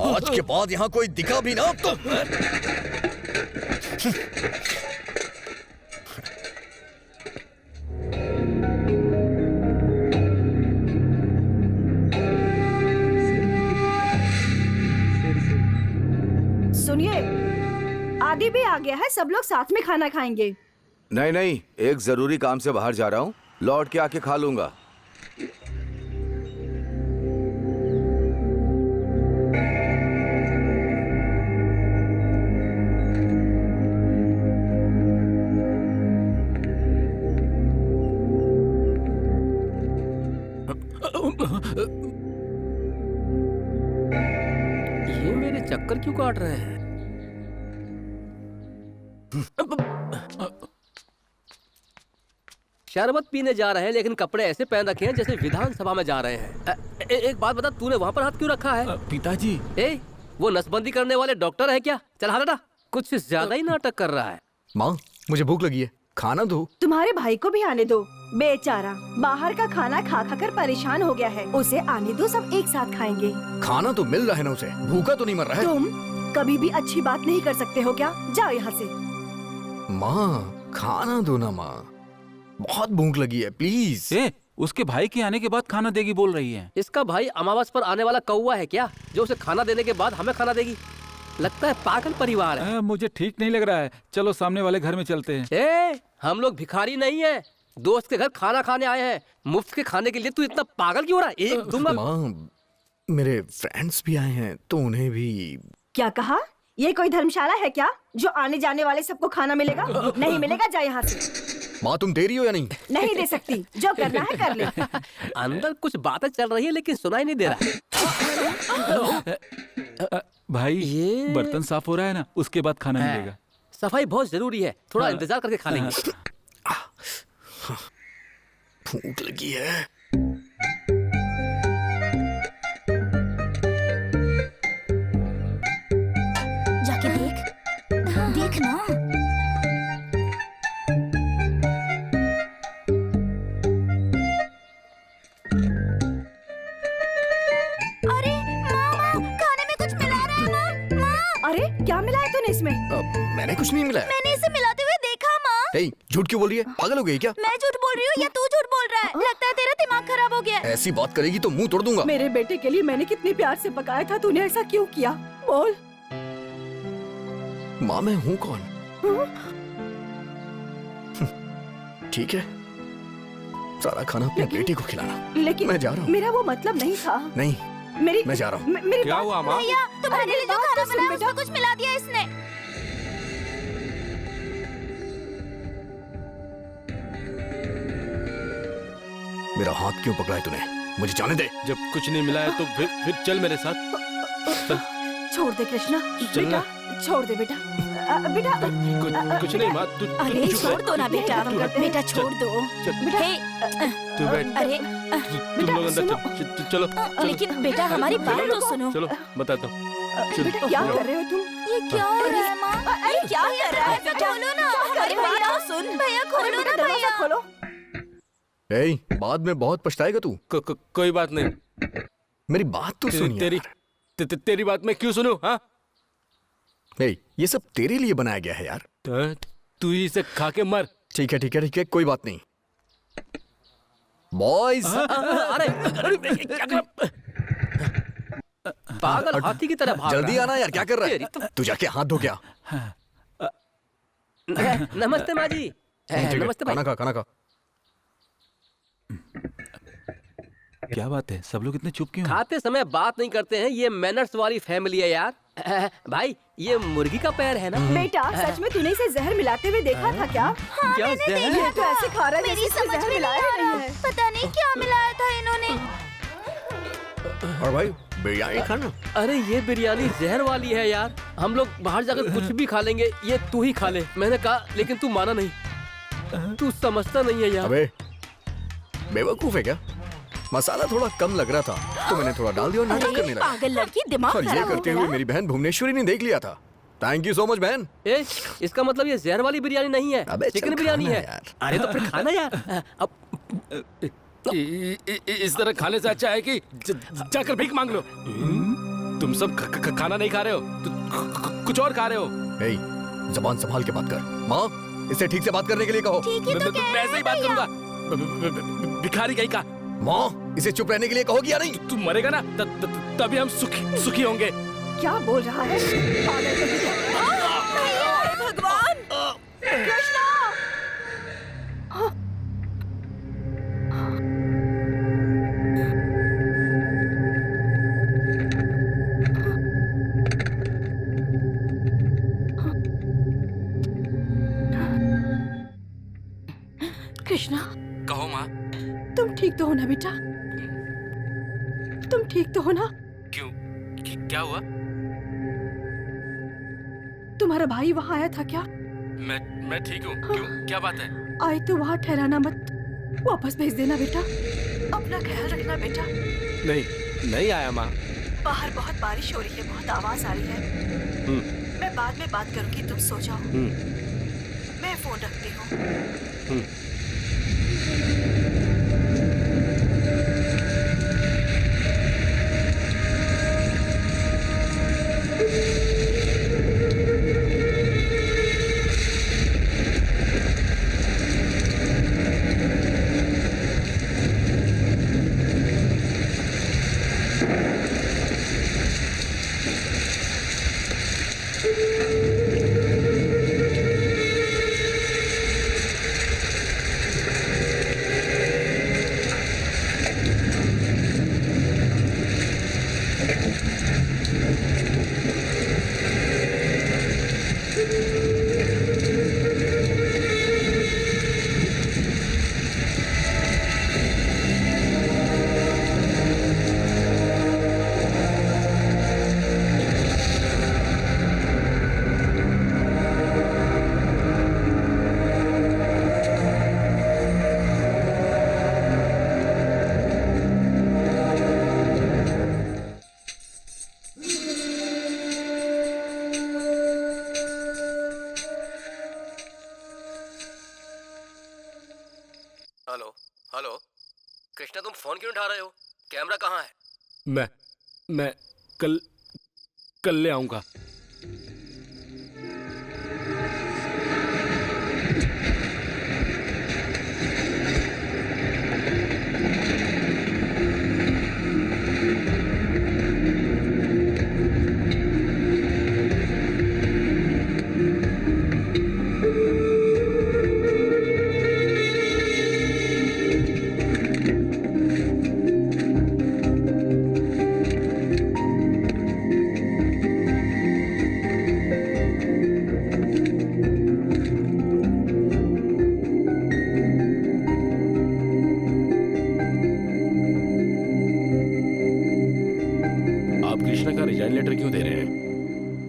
आज के बाद यहाँ कोई दिखा भी ना तो सुनिए, आदि भी आ गया है, सब लोग साथ में खाना खाएंगे। नहीं नहीं, एक जरूरी काम से बाहर जा रहा हूँ, लौट के आके खा लूंगा। ये मेरे चक्कर क्यों काट रहे हैं? शरबत पीने जा रहे हैं लेकिन कपड़े ऐसे पहन रखे हैं जैसे विधानसभा में जा रहे हैं। एक बात बता, तूने वहाँ पर हाथ क्यों रखा है? पिताजी, वो नसबंदी करने वाले डॉक्टर है क्या? चल हाथ हटा, कुछ ज्यादा ही नाटक कर रहा है। माँ मुझे भूख लगी है, खाना दो। तुम्हारे भाई को भी आने दो, बेचारा बाहर का खाना खा खा कर परेशान हो गया है। उसे आने दो, सब एक साथ खाएंगे। खाना तो मिल रहा है ना उसे, भूखा तो नहीं मर रहा है। तुम कभी भी अच्छी बात नहीं कर सकते हो क्या? जाओ यहाँ से। माँ खाना दो ना माँ, बहुत भूख लगी है, प्लीज। उसके भाई के आने के बाद खाना देगी बोल रही है। इसका भाई अमावस पर आने वाला कौवा है क्या, जो उसे खाना देने के बाद हमें खाना देगी? लगता है पागल परिवार है। मुझे ठीक नहीं लग रहा है, चलो सामने वाले घर में चलते हैं। हम लोग भिखारी नहीं है, दोस्त के घर खाना खाने आए हैं। मुफ्त के खाने के लिए तू इतना पागल क्यों हो रहा है? एक दूंगा। माँ मेरे फ्रेंड्स भी आए हैं तो उन्हें भी। क्या कहा? ये कोई धर्मशाला है क्या जो आने जाने वाले सबको खाना मिलेगा? नहीं मिलेगा, जा यहाँ से। माँ तुम दे रही हो या नहीं? नहीं दे सकती, जो करना है कर ले। अंदर कुछ बातें चल रही है लेकिन सुनाई नहीं दे रहा। भाई ये बर्तन साफ हो रहा है ना, उसके बाद खाना मिलेगा। सफाई बहुत जरूरी है, थोड़ा इंतजार करके खा लेंगे। भूख लगी है। जाके देख ना। अरे माँ, खाने में कुछ मिला रहा है माँ। अरे क्या मिला है तूने इसमें? मैंने कुछ नहीं मिलाया। मैंने इसे मिलाते हुए देखा माँ। झूठ क्यों बोल रही है? पागल हो गई क्या? मैं झूठ बोल रही हूँ या तू झूठ बोल रहा है? लगता है तेरा दिमाग खराब हो गया। ऐसी बात करेगी तो मुंह तोड़ दूंगा। मेरे बेटे के लिए मैंने कितने प्यार से पकाया था, तूने ऐसा क्यों किया? बोल। माँ मैं हूँ कौन? ठीक है, सारा खाना अपनी बेटी को खिलाना। लेकिन मैं जा रहा हूँ। मेरा वो मतलब नहीं था। नहीं, मैं जा रहा हूँ। क्या हुआ माँ? भैया तुम्हारे लिए जो खाना बनाया उसमें कुछ मिला दिया इसने। मेरा हाथ क्यों पकड़ा है तूने? मुझे जाने दे। जब कुछ नहीं मिला है तो फिर चल मेरे साथ। छोड़ दे कृष्णा, बेटा छोड़ दे बेटा। बेटा कुछ नहीं माँ, तू अरे छोड़ दो ना बेटा, बेटा छोड़ दो। बेटा हे, तू बैठ। अरे तुम लोग अंदर चलो। लेकिन बेटा हमारी बात तो सुनो। चलो बताता हूँ। बेटा क्या कर रहे हो तुम? ये क्या हो रहा है माँ? ये क्या कर रहा है? खोलो ना, हमारी बात तो सुन। भैया खोलो ना भैया। खोलो। ए, बाद में बहुत पछताएगा तू। कोई बात नहीं। मेरी बात तो सुन। तेरी बात मैं क्यों सुनूं? हाँ, ये सब तेरे लिए बनाया गया है यार। तू ही इसे खा के मर। ठीक है, कोई बात नहीं। बॉयज, पागल हाथी की तरह भाग जल्दी रहा आना यार, क्या कर रहा है? तू जाके हाथ धो क्या? है। नमस्ते माँ जी। नमस्ते भाई। खाना खा। क्या बात है, सब लोग इतने चुप क्यों हैं? खाते समय बात नहीं करते हैं, ये मैनर्स वाली फैमिली है यार। भाई ये मुर्गी का पैर है ना? बेटा सच में तूने इसे जहर मिलाते हुए देखा था क्या? क्या जहर? ये तो ऐसे खा रहा है मेरी जैसे इसमें समझ जहर में मिलाया नहीं आ ही नहीं रहा, है। पता नहीं क्या मिलाया था इन्होंने। और भाई बिरयानी खाना। अरे ये बिरयानी जहर वाली है यार, हम लोग बाहर जाकर कुछ भी खा लेंगे, ये तू ही खा ले। मैंने कहा लेकिन तू माना नहीं। तू समझता नहीं है यार। अबे बेवकूफ है क्या? मसाला थोड़ा कम लग रहा था तो मैंने थोड़ा डाल दिया और नाटक करने लगा। पागल लड़की, दिमाग और ये खराब हो करते हुए गया। मेरी बहन भुवनेश्वरी ने देख लिया था। थैंक यू सो मच बहन। इसका मतलब ये जहर वाली बिरयानी नहीं है, अबे चल चिकन बिरयानी खाना है यार। अरे तो फिर खाना यार। अब इस तरह खाने से अच्छा है कि जाकर भीख मांग लो। तुम सब खाना नहीं खा रहे हो, कुछ और खा रहे हो। ए, जबान संभाल के बात कर। माँ, इसे ठीक से बात करने के लिए कहो। ठीक ही तो कह मैं ऐसे ही बात करूंगा। भिखारी कहीं का। माँ, इसे चुप रहने के लिए कहोगी या नहीं? तू मरेगा ना तभी हम सुखी होंगे। क्या बोल रहा है? पागल कहीं का। भगवान कृष्णा! कृष्णा, कहो माँ। तुम ठीक तो हो ना बेटा? तुम ठीक तो हो ना? क्यों, क्या हुआ? तुम्हारा भाई वहाँ आया था क्या? मैं ठीक हूँ। क्यों, क्या बात है? आए तो वहाँ ठहराना मत, वापस भेज देना बेटा। अपना ख्याल रखना बेटा। नहीं आया माँ। बाहर बहुत बारिश हो रही है, बहुत आवाज आ रही है। मैं बाद में बात करूंगी, तुम सो जाओ। मैं फोन रखती हूँ। हेलो कृष्णा, तुम फोन क्यों उठा रहे हो? कैमरा कहाँ है? मैं कल ले आऊंगा।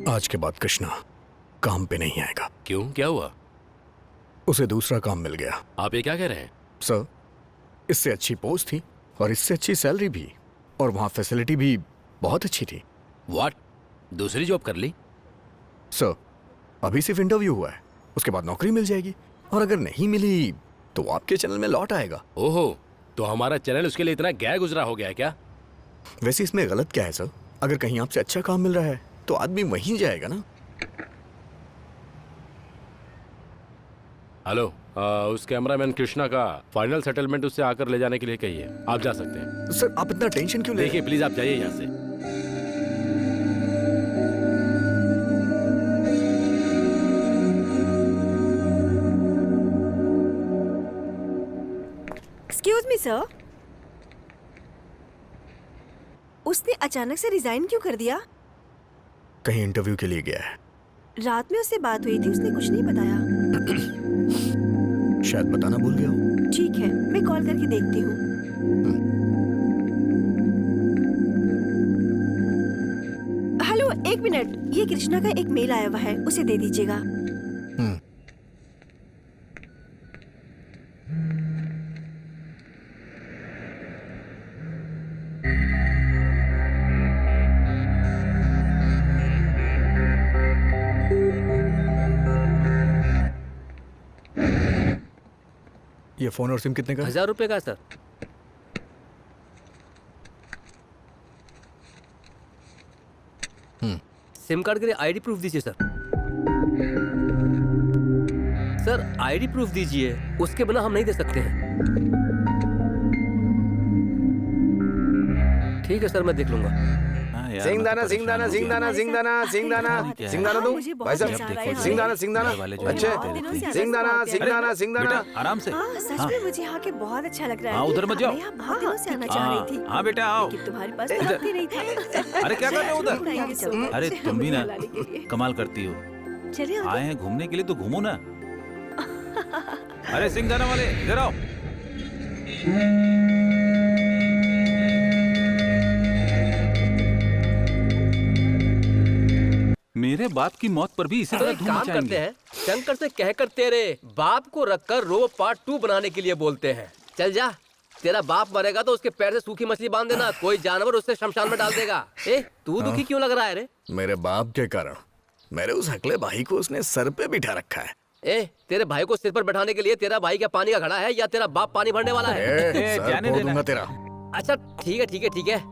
आज के बाद कृष्णा, काम पे नहीं आएगा। क्यों, क्या हुआ? उसे दूसरा काम मिल गया। आप ये क्या कह रहे हैं? सर, इससे अच्छी पोस्ट थी और इससे अच्छी सैलरी भी, और वहाँ फैसिलिटी भी बहुत अच्छी थी। व्हाट? दूसरी जॉब कर ली? सर, अभी सिर्फ इंटरव्यू हुआ है, उसके बाद नौकरी मिल जाएगी, और अगर नहीं मिली तो वो आपके चैनल में लौट आएगा। ओहो, तो हमारा चैनल उसके लिए इतना गया गुजरा हो गया है क्या? वैसे इसमें गलत क्या है सर? अगर कहीं आपसे अच्छा काम मिल रहा है तो आदमी वहीं जाएगा ना। हेलो, उस कैमरामैन कृष्णा का फाइनल सेटलमेंट उससे आकर ले जाने के लिए कहिए। आप जा सकते हैं। सर, आप इतना टेंशन क्यों ले रहे देखिए प्लीज, आप जाइए यहाँ से। एक्सक्यूज मी सर, उसने अचानक से रिजाइन क्यों कर दिया? कहीं इंटरव्यू के लिए गया है। रात में उससे बात हुई थी, उसने कुछ नहीं बताया। शायद बताना भूल गया हो। ठीक है, मैं कॉल करके देखती हूँ। हेलो, एक मिनट, ये कृष्णा का एक मेल आया हुआ है, उसे दे दीजिएगा। ये फोन और सिम कितने का है? 1000 रुपए का है, सर। सिम कार्ड के लिए आईडी प्रूफ दीजिए सर। सर, आईडी प्रूफ दीजिए, उसके बिना हम नहीं दे सकते हैं। ठीक है सर, मैं देख लूंगा। सिंगदाना सिंगदाना सिंगदाना सिंगदाना सिंगदाना सिंगदाना दो मुझे बहुत भाई साहब, मजा आ रहा है। सिंगदाना सिंगदाना अच्छे सिंगदाना सिंगदाना सिंगदाना। आराम से। हाँ, सच में मुझे यहाँ के बहुत अच्छा लग रहा है। हाँ, उधर मत जाओ। मैं यहाँ बहुत दिनों से आना चाह रही थी। हाँ बेटा आओ। लेकिन तुम्हारे पास तो वक्त ही नहीं था। अरे क्या कर रहे हो उधर? Thank you so much अरे तुम भी ना मुझे बुलाने के लिए। कमाल करती हो। चलिए आए हैं घूमने के लिए तो घूमो ना। अरे सिंगदाना वाले इधर आओ। मेरे बाप की मौत पर भी इसी तो तरह एक धूम काम करते मचाएंगे। हैं, शंकर से कहकर तेरे बाप को रखकर रो पार्ट 2 बनाने के लिए बोलते हैं। चल जा, तेरा बाप मरेगा तो उसके पैर से सूखी मछली बांध देना, कोई जानवर उससे शमशान में डाल देगा। ए, तू दुखी क्यों लग रहा है रे? मेरे बाप के कारण मेरे उस हकले भाई को उसने सर पे बिठा रखा है। ए, तेरे भाई को सिर पर बैठाने के लिए तेरा भाई क्या पानी का घड़ा है या तेरा बाप पानी भरने वाला है? सर जाने फोड़ देना। दूंगा तेरा। अच्छा ठीक है ठीक है ठीक है,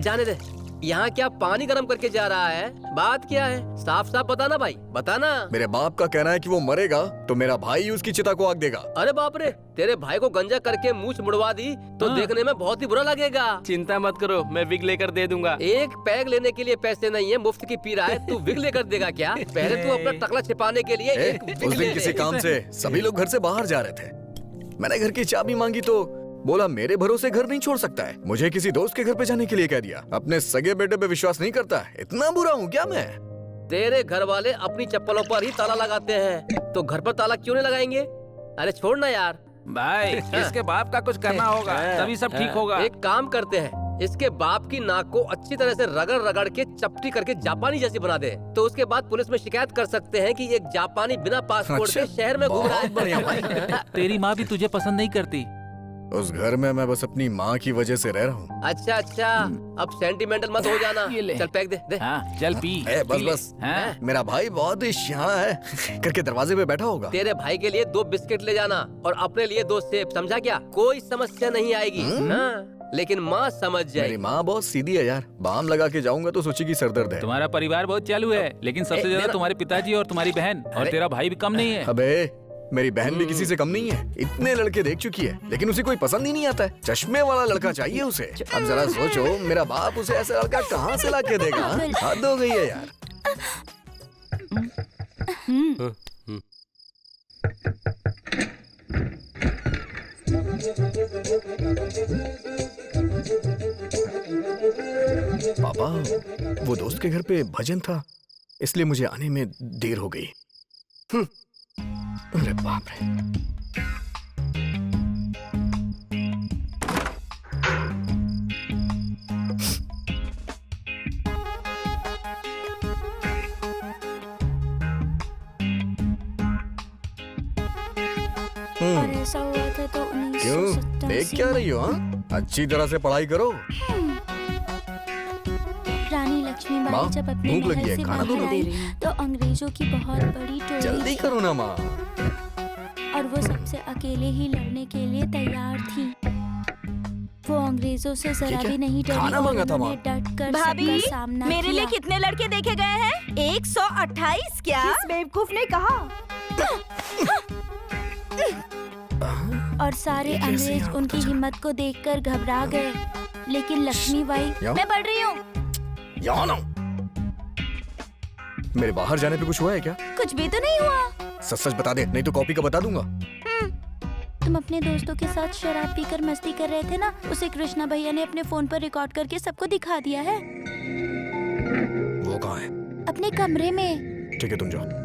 जाने दे। यहाँ क्या पानी गर्म करके जा रहा है? बात क्या है? साफ साफ बताना भाई, बताना। मेरे बाप का कहना है कि वो मरेगा तो मेरा भाई उसकी चिता को आग देगा। अरे बाप रे, तेरे भाई को गंजा करके मूछ मुड़वा दी तो देखने में बहुत ही बुरा लगेगा। चिंता मत करो, मैं विग लेकर दे दूंगा। एक पैग लेने के लिए पैसे नहीं है, मुफ्त की पी रहा है, तू विग लेकर देगा क्या? पहले तू अपना टकला छिपाने के लिए एक विग उस ले दिन किसी दे। काम से सभी लोग घर से बाहर जा रहे थे। मैंने घर की चाबी मांगी तो बोला मेरे भरोसे घर नहीं छोड़ सकता है। मुझे किसी दोस्त के घर पे जाने के लिए कह दिया। अपने सगे बेटे पे विश्वास नहीं करता। इतना बुरा हूँ क्या मैं? तेरे घर वाले अपनी चप्पलों पर ही ताला लगाते हैं, तो घर पर ताला क्यों नहीं लगाएंगे? अरे छोड़ ना यार। भाई इसके बाप का कुछ करना होगा, तभी सब ठीक होगा। एक काम करते हैं, इसके बाप की नाक को अच्छी तरह से रगड़ रगड़ के चपटी करके जापानी जैसी बना दे, तो उसके बाद पुलिस में शिकायत कर सकते हैं कि एक जापानी बिना पासपोर्ट के शहर में घूम रहा बहुत बढ़िया भाई। है। तेरी माँ भी तुझे पसंद नहीं करती। उस घर में मैं बस अपनी माँ की वजह से रह रहा हूँ। अच्छा अच्छा, अब सेंटिमेंटल मत हो जाना। चल पैक दे दे। हाँ चल पी। बस पी ले। बस। हाँ? मेरा भाई बहुत ही शाना है करके दरवाजे पे बैठा होगा। तेरे भाई के लिए 2 बिस्किट ले जाना और अपने लिए 2 सेब, समझा क्या? कोई समस्या नहीं आएगी। हाँ, लेकिन माँ समझ मेरी जाएगी। माँ बहुत सीधी है यार। बाम लगा के जाऊंगा तो सोचेगी सरदर्द है। तुम्हारा परिवार बहुत चालू है, लेकिन सबसे ज्यादा तुम्हारे पिताजी और तुम्हारी बहन, और तेरा भाई भी कम नहीं है। अबे मेरी बहन भी किसी से कम नहीं है। इतने लड़के देख चुकी है लेकिन उसे कोई पसंद ही नहीं आता है। चश्मे वाला लड़का चाहिए उसे। अब जरा सोचो, मेरा बाप उसे ऐसा लड़का कहाँ से ला के देगा? हद हो गई है यार। पापा, वो दोस्त के घर पे भजन था, इसलिए मुझे आने में देर हो गई। अरे बाप रे। और ऐसा हुआ था तो क्यों 1987 देख क्या रही हो? हाँ, अच्छी तरह से पढ़ाई करो। रानी लक्ष्मीबाई माँ, जब अपने भूख लगी महल है, से खाना बाहर दो। आई तो अंग्रेजों की बहुत बड़ी टोली जल्दी थी करो ना माँ। और वो सबसे अकेले ही लड़ने के लिए तैयार थी। वो अंग्रेजों से जरा क्या? भी नहीं डरी खाना और मांगा था उन्होंने माँ। डट कर भाभी सबका सामना मेरे लिए किया। कितने लड़के देखे गए हैं? 128 क्या? किस बेवकूफ ने कहा? और सारे ये कैसे अंग्रेज यहाँ उनकी पता चला? हिम्मत को देखकर घबरा गए। लेकिन लक्ष्मीबाई यहाँ? मैं पढ़ रही हूँ। यहाँ ना। मेरे बाहर जाने पे कुछ हुआ है क्या? कुछ भी तो नहीं हुआ। सच सच बता दे, नहीं तो कॉपी का बता दूंगा। तुम अपने दोस्तों के साथ शराब पीकर मस्ती कर रहे थे ना, उसे कृष्णा भैया ने अपने फोन पर रिकॉर्ड करके सबको दिखा दिया है। वो कहाँ है? अपने कमरे में। ठीक है तुम जाओ।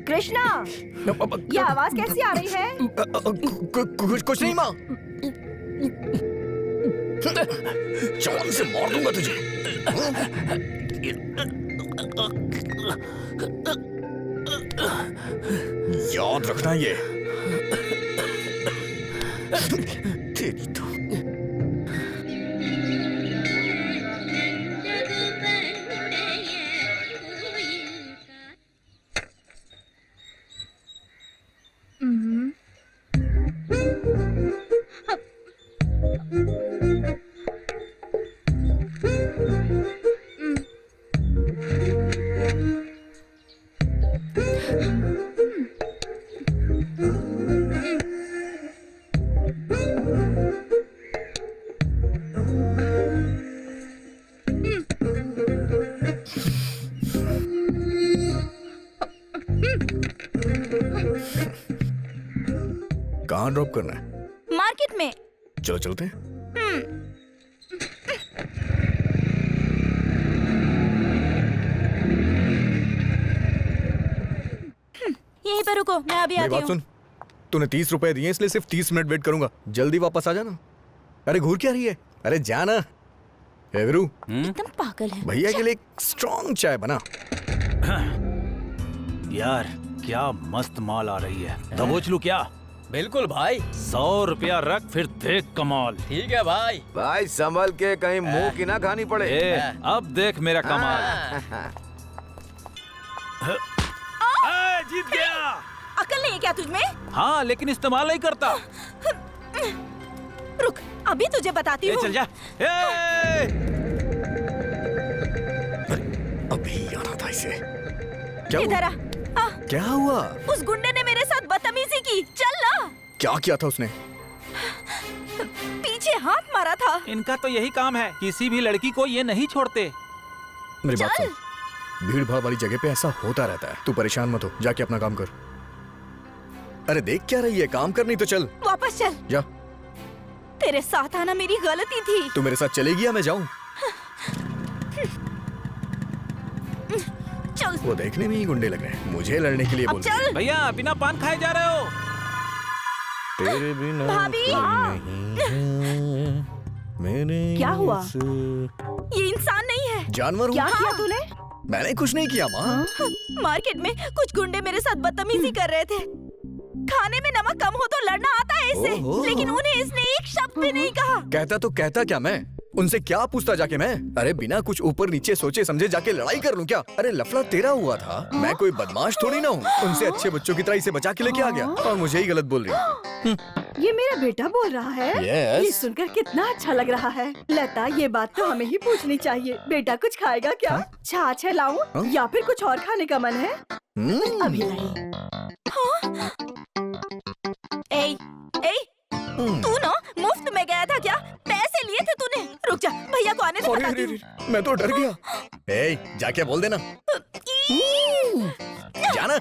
कृष्णा, ये आवाज कैसी आ रही है? कुछ नहीं माँ। जान से मार दूंगा तुझे। याद रखना ये। तेरी तो। कहाँ ड्रॉप करना है? मार्केट में। चलो चलते हैं। यहीं पर रुको, मैं अभी मेरी आती बात हूँ। सुन, तूने 30 रुपए दिए इसलिए सिर्फ 30 मिनट वेट करूंगा। जल्दी वापस आ जाना। अरे घूर क्या रही है? अरे जाना। ए वीरू, एकदम पागल है। भैया के लिए एक स्ट्रॉन्ग चाय बना। यार क्या मस्त माल आ रही है, दबोच लूं क्या? बिल्कुल भाई। 100 रुपया रख, फिर देख कमाल। ठीक है भाई। भाई संभल के, कहीं मुंह की ना खानी पड़े। ए, अब देख मेरा कमाल। जीत गया। अकल नहीं है क्या तुझमें? हाँ, लेकिन इस्तेमाल नहीं करता। रुक, अभी तुझे बताती ए, हूँ। चल जा। ए! अभी आना था इसे। क्या इधर हुआ? आ। क्या हुआ? उस गुंडे ने मेरे साथ बदतमीजी की। चल ना। क्या किया था उसने? पीछे हाथ मारा था। इनका तो यही काम है, किसी भी लड़की को ये नहीं छोड़ते। मेरी बात सुन, भीड़ भाड़ वाली जगह पे ऐसा होता रहता है। तू परेशान मत हो, जाके अपना काम कर। अरे देख क्या रही है, काम कर, नहीं तो चल। वापस चल। जा। तेरे साथ आना मेरी गलती थी। तू मेरे साथ चलेगी या मैं जाऊं? चल। वो देखने में ही गुंडे लग रहे हैं, मुझे लड़ने के लिए अब बोल रहे हैं। चल। भैया बिना पान खाए जा रहे हो? तेरे बिना भाभी। कोई नहीं है, मैंने क्या हुआ? ये इंसान नहीं है। जानवर हूँ। क्या किया तूने? मैंने कुछ नहीं किया माँ। मार्केट में कुछ गुंडे मेरे साथ बदतमीजी कर रहे थे। खाने में नमक कम हो तो लड़ना आता है इससे, ओहो। लेकिन उन्हें इसने एक शब्द भी नहीं कहा। कहता तो कहता क्या मैं? उनसे क्या पूछता जाके मैं? अरे बिना कुछ ऊपर नीचे सोचे समझे जाके लड़ाई कर लूं क्या? अरे लफड़ा तेरा हुआ था, मैं कोई बदमाश थोड़ी ना हूँ। उनसे अच्छे बच्चों की तरह इसे बचा के लेके आ गया और मुझे ही गलत बोल रही है। ये मेरा बेटा बोल रहा है। Yes. ये सुनकर कितना अच्छा लग रहा है। लता, ये बात तो हमें ही पूछनी चाहिए। बेटा कुछ खाएगा क्या? छाछ है लाऊं या फिर कुछ और खाने का मन है? अभी नहीं। ए, तू ना मुफ्त में गया था क्या? पैसे लिए थे तूने? रुक जा, भैया को आने दे, अरे, बताती अरे, हूँ। अरे, मैं तो डर गया। ए, जाके बोल देना। जाना।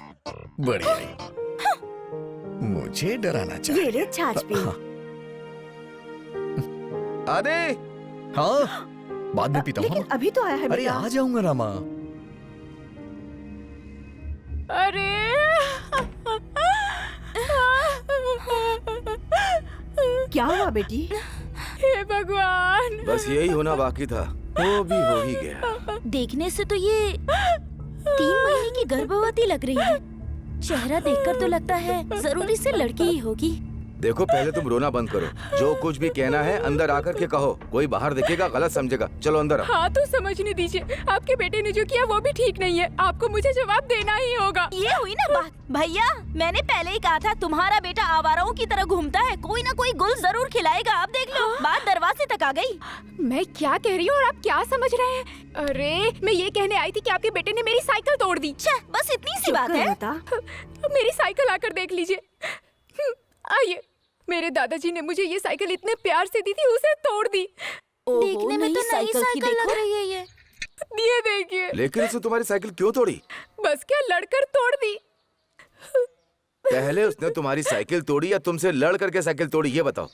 बढ़िया। मुझे डराना चाहिए। ये ले छाछ पी। अरे हाँ, बाद में पीता हूँ। लेकिन अभी तो आया है अरे बेटा। आ जाऊंगा रामा। अरे क्या हुआ बेटी? हे भगवान। बस यही होना बाकी था, वो भी हो ही गया। देखने से तो ये 3 महीने की गर्भवती लग रही है। चेहरा देखकर तो लगता है जरूरी से लड़की ही होगी। देखो पहले तुम रोना बंद करो, जो कुछ भी कहना है अंदर आकर के कहो, कोई बाहर देखेगा गलत समझेगा। चलो अंदर आओ। हाँ तो समझने दीजिए, आपके बेटे ने जो किया वो भी ठीक नहीं है। आपको मुझे जवाब देना ही होगा। ये हुई ना बात। भैया मैंने पहले ही कहा था तुम्हारा बेटा आवाराओं की तरह घूमता है, कोई ना कोई गुल जरूर खिलाएगा। आप देख लो, बात दरवाजे तक आ गई। मैं क्या कह रही हूँ और आप क्या समझ रहे हैं? अरे मैं ये कहने आई थी कि आपके बेटे ने मेरी साइकिल तोड़ दी। बस इतनी सी बात है। मेरी साइकिल आकर देख लीजिए। आइए, मेरे दादाजी ने मुझे ये साइकिल इतने प्यार से दी थी, उसे तोड़ दी। देखने में तो नई साइकिल लग रही है ये। ये देखिए। लेकिन उसने तुम्हारी साइकिल क्यों तोड़ी? बस क्या लड़कर तोड़ दी। पहले उसने तुम्हारी साइकिल तोड़ी या तुमसे लड़ करके साइकिल तोड़ी, ये बताओ।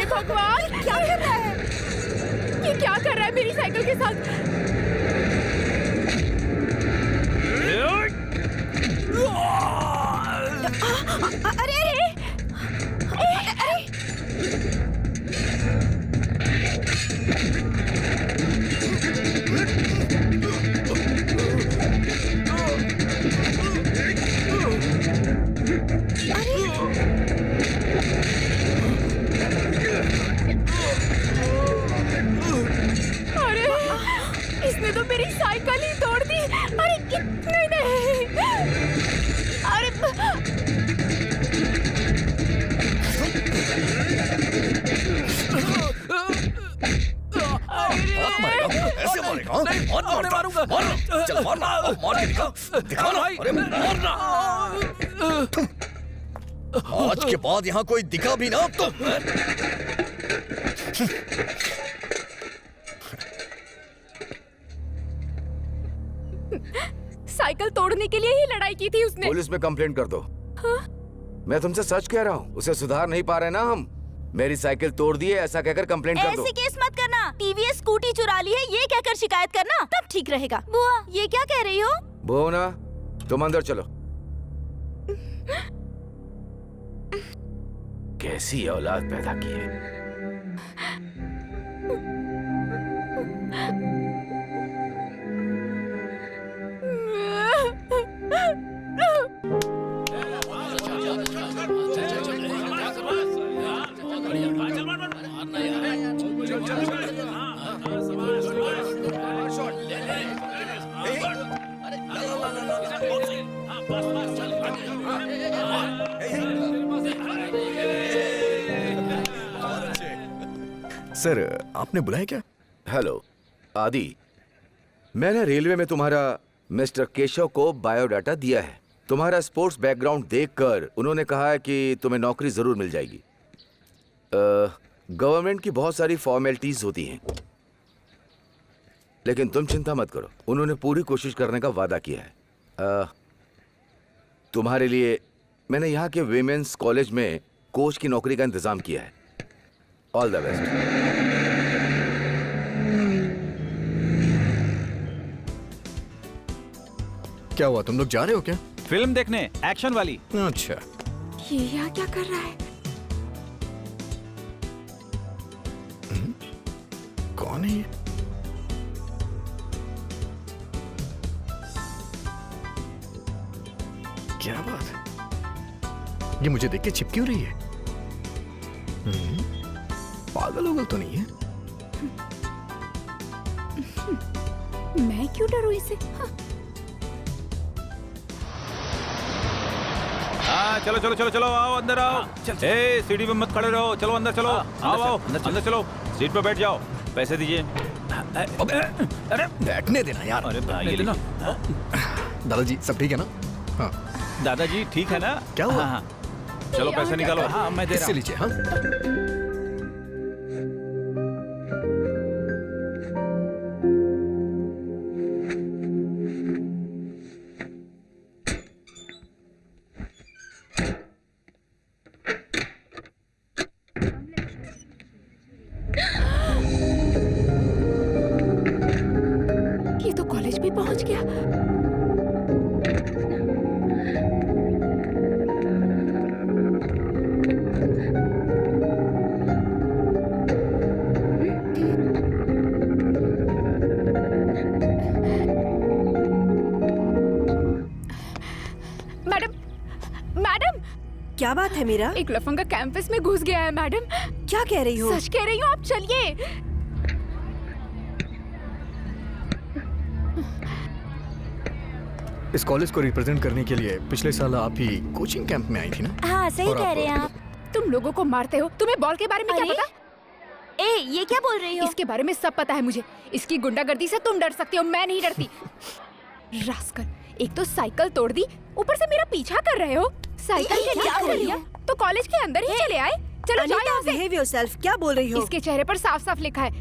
भगवान, क्या कर रहा है? ये क्या कर रहा है मेरी साइकिल के साथ? अरे इसने तो मेरी साइकिल ही तोड़ दी। अरे कितने नहीं। अरे ऐसे मारेगा? मारूंगा। मारना, चल मारना, मार के दिखा, दिखा ना, अरे मारना। आज के बाद यहाँ कोई दिखा भी ना तो साइकिल तोड़ने के लिए ही लड़ाई की थी उसने। पुलिस में कंप्लेंट कर दो। हाँ? मैं तुमसे सच कह रहा हूँ, उसे सुधार नहीं पा रहे ना हम। मेरी साइकिल तोड़ दी है ऐसा कहकर कंप्लेंट कर दो। ऐसे केस मत करना। टीवीएस स्कूटी चुरा ली है ये कहकर शिकायत करना, तब ठीक रहेगा। बुआ ये क्या कह रही हो? भुवना तुम अंदर चलो। कैसी औलाद पैदा की है। सर आपने बुलाया क्या? हेलो आदि, मैंने रेलवे में तुम्हारा मिस्टर केशव को बायोडाटा दिया है। तुम्हारा स्पोर्ट्स बैकग्राउंड देखकर उन्होंने कहा है कि तुम्हें नौकरी जरूर मिल जाएगी। गवर्नमेंट की बहुत सारी फॉर्मेलिटीज होती हैं, लेकिन तुम चिंता मत करो, उन्होंने पूरी कोशिश करने का वादा किया है। तुम्हारे लिए मैंने यहाँ के विमेंस कॉलेज में कोच की नौकरी का इंतजाम किया है। All the best. क्या हुआ, तुम लोग जा रहे हो क्या? फिल्म देखने, एक्शन वाली। अच्छा। ये यहाँ क्या कर रहा है? कौन है ये? क्या बात है, ये मुझे देख के छिप क्यों रही है? पागल होगल तो नहीं है? मैं क्यों डरूं इसे? हाँ चलो चलो चलो चलो, आओ अंदर आओ। ए सीढ़ी पे मत खड़े रहो, चलो अंदर चलो। आओ आओ अंदर चलो, सीट पे बैठ जाओ। पैसे दीजिए। अरे बैठने देना यार। अरे भाई ये दादाजी सब ठीक है ना? हाँ दादाजी ठीक है ना? क्या हुआ? हाँ, चलो पैसे निकालो। हाँ मैं दे रहा हूँ। लीजिए। हाँ ये तो कॉलेज भी पहुंच गया। मैडम, मैडम, क्या बात है मीरा? एक लफंगा कैंपस में घुस गया है मैडम। क्या कह रही हो? सच कह रही हूँ, आप चलिए। इस कॉलेज को रिप्रेजेंट करने के लिए पिछले साल आप ही कोचिंग कैंप में आई थी ना? हाँ सही और कह आप- रहे हैं आप। तुम लोगों को मारते हो, तुम्हें बॉल के बारे में क्या अरे? पता? ए ये क्या बोल रही हो? इसके बारे में सब पता है मुझे। इसकी गुंडागर्दी से तुम डर सकती हो, मैं नहीं डरती। रास्कल, एक तो साइकिल तोड़ दी, ऊपर से मेरा पीछा कर रहे हो। साइकिल ये के क्या लिए कर रही लिया हो? तो कॉलेज के अंदर ही चले आए। चलो जाओ यहाँ से। Behave yourself. क्या बोल रही हो? इसके चेहरे पर साफ साफ लिखा है,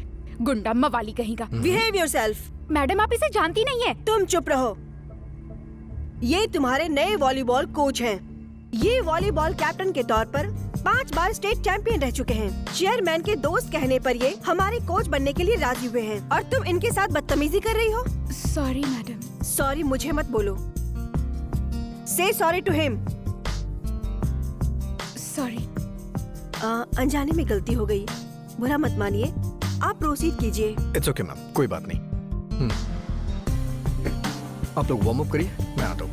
गुंडा मवाली कहेगा। Behave yourself. मैडम आप इसे जानती नहीं है। तुम चुप रहो। ये तुम्हारे नए वॉलीबॉल कोच हैं। ये वॉलीबॉल कैप्टन के तौर पर 5 बार स्टेट चैंपियन रह चुके हैं। चेयरमैन के दोस्त कहने पर ये हमारे कोच बनने के लिए राजी हुए हैं और तुम इनके साथ बदतमीजी कर रही हो। Sorry madam. सॉरी मुझे मत बोलो। से सॉरी टू हिम। सॉरी। अनजाने में गलती हो गई, बुरा मत मानिए। आप प्रोसीड कीजिए। इट्स ओके मैम, कोई बात नहीं। आप लोग वार्म अप करिए, मैं आता हूँ।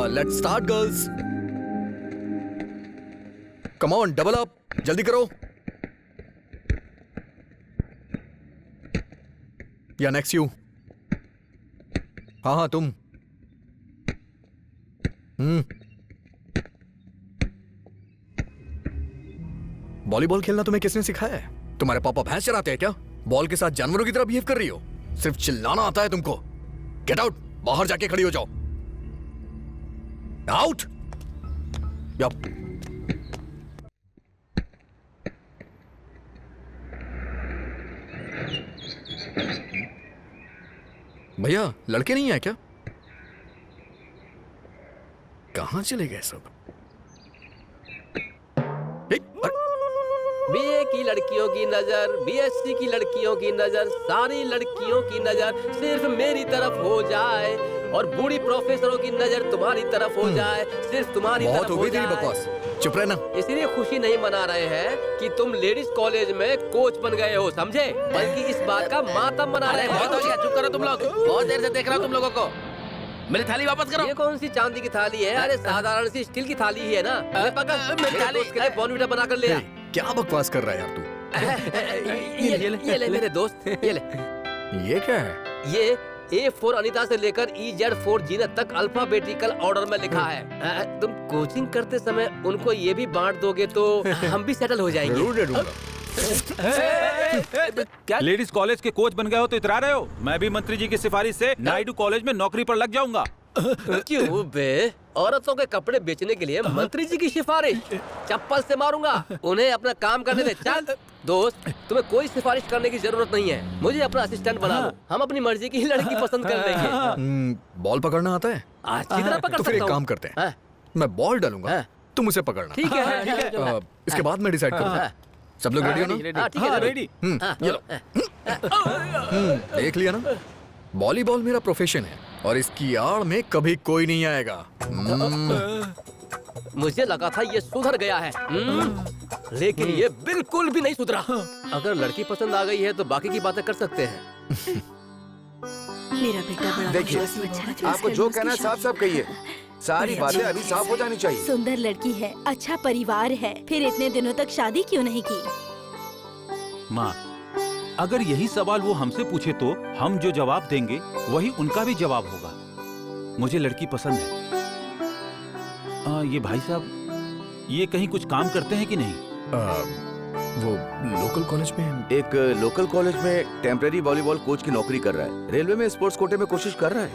Let's start girls. Come on, double up, जल्दी करो। या नेक्स्ट यू। हाँ हाँ तुम। वॉलीबॉल खेलना तुम्हें किसने सिखाया है? तुम्हारे पापा भैंस चराते हैं क्या? बॉल के साथ जानवरों की तरह बिहेव कर रही हो। सिर्फ चिल्लाना आता है तुमको। गेट आउट, बाहर जाके खड़ी हो जाओ। आउट। भैया लड़के नहीं है क्या? कहां चले गए सब? बीए की लड़कियों की नजर, बीएससी की लड़कियों की नजर, सारी लड़कियों की नजर सिर्फ मेरी तरफ हो जाए और बूढ़ी प्रोफेसरों की नजर तुम्हारी तरफ हो जाए, सिर्फ तुम्हारी बहुत तरफ हो हो गई तेरी जाए। बकवास, चुप रहना। इसलिए खुशी नहीं मना रहे हैं कि तुम लेडीज कॉलेज में कोच बन गए हो, समझे? बल्कि इस बात का मातम मना रहे हैं। बहुत हो गया, चुप करो तुम लोग। बहुत देर से देख रहा हूँ तुम लोगों को। मेरी थाली वापस करो। ये कौन सी चांदी की थाली है? अरे साधारण सी स्टील की थाली ही है ना। ले पकड़, मेरे दोस्त के लिए बॉर्नविटा बना कर ले आ। क्या बकवास कर रहा है यार तू? ये ले मेरे दोस्त, ये ले। ये क्या है? ये A for अनीता से लेकर EZ for जीनत तक अल्फाबेटिकल ऑर्डर में लिखा है। तुम कोचिंग करते समय उनको ये भी बांट दोगे तो हम भी सेटल हो जाएंगे। जरूर दे दूंगा। क्या लेडीज कॉलेज के कोच बन गए हो तो इतरा रहे हो? मैं भी मंत्री जी की सिफारिश से नायडू कॉलेज में नौकरी पर लग जाऊंगा। क्यों बे? औरतों के कपड़े बेचने के लिए मंत्री जी की सिफारिश? चप्पल से मारूंगा। उन्हें अपना काम करने दे। चल दोस्त तुम्हें कोई सिफारिश करने की जरूरत नहीं है, मुझे अपना असिस्टेंट बना लो, हम अपनी मर्जी की लड़की पसंद कर लेंगे। बॉल पकड़ना आता है? अच्छी तरह पकड़ तो फिर एक सकता काम हूँ। करते हैं, हाँ, मैं बॉल डालूंगा, हाँ। तुम उसे पकड़ना। ठीक है, ठीक है। इसके बाद मैं डिसाइड करूंगा। सब लोग रेडी हो ना? हाँ, ठीक है, रेडी। ये लो। देख लिया ना, वॉलीबॉल मेरा प्रोफेशन है और इसकी आड़ में कभी कोई नहीं आएगा। मुझे लगा था ये सुधर गया है, लेकिन ये बिल्कुल भी नहीं सुधरा। अगर लड़की पसंद आ गई है तो बाकी की बातें कर सकते हैं। मेरा बेटा बड़ा देखिए, आपको जो कहना है साफ साफ कहिए, सारी बातें अभी साफ हो जानी चाहिए। सुंदर लड़की है, अच्छा परिवार है, फिर इतने दिनों तक शादी क्यों नहीं की? माँ, अगर यही सवाल वो हमसे पूछे तो हम जो जवाब देंगे वही उनका भी जवाब होगा। मुझे लड़की पसंद है। ये भाई साहब, ये कहीं कुछ काम करते हैं कि नहीं? वो लोकल कॉलेज में एक लोकल कॉलेज में टेम्परेरी वॉलीबॉल कोच की नौकरी कर रहा है। रेलवे में स्पोर्ट्स कोटे में कोशिश कर रहा है।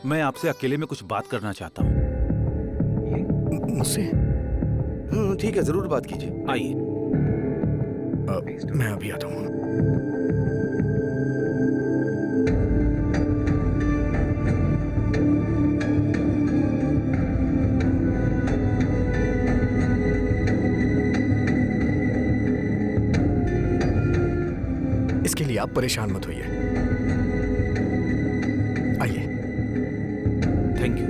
मैं आपसे अकेले में कुछ बात करना चाहता हूँ। मुझसे? ठीक है, जरूर बात कीजिए। आइए। मैं अभी आता हूँ। इसके लिए आप परेशान मत होइए। आइए। Thank you.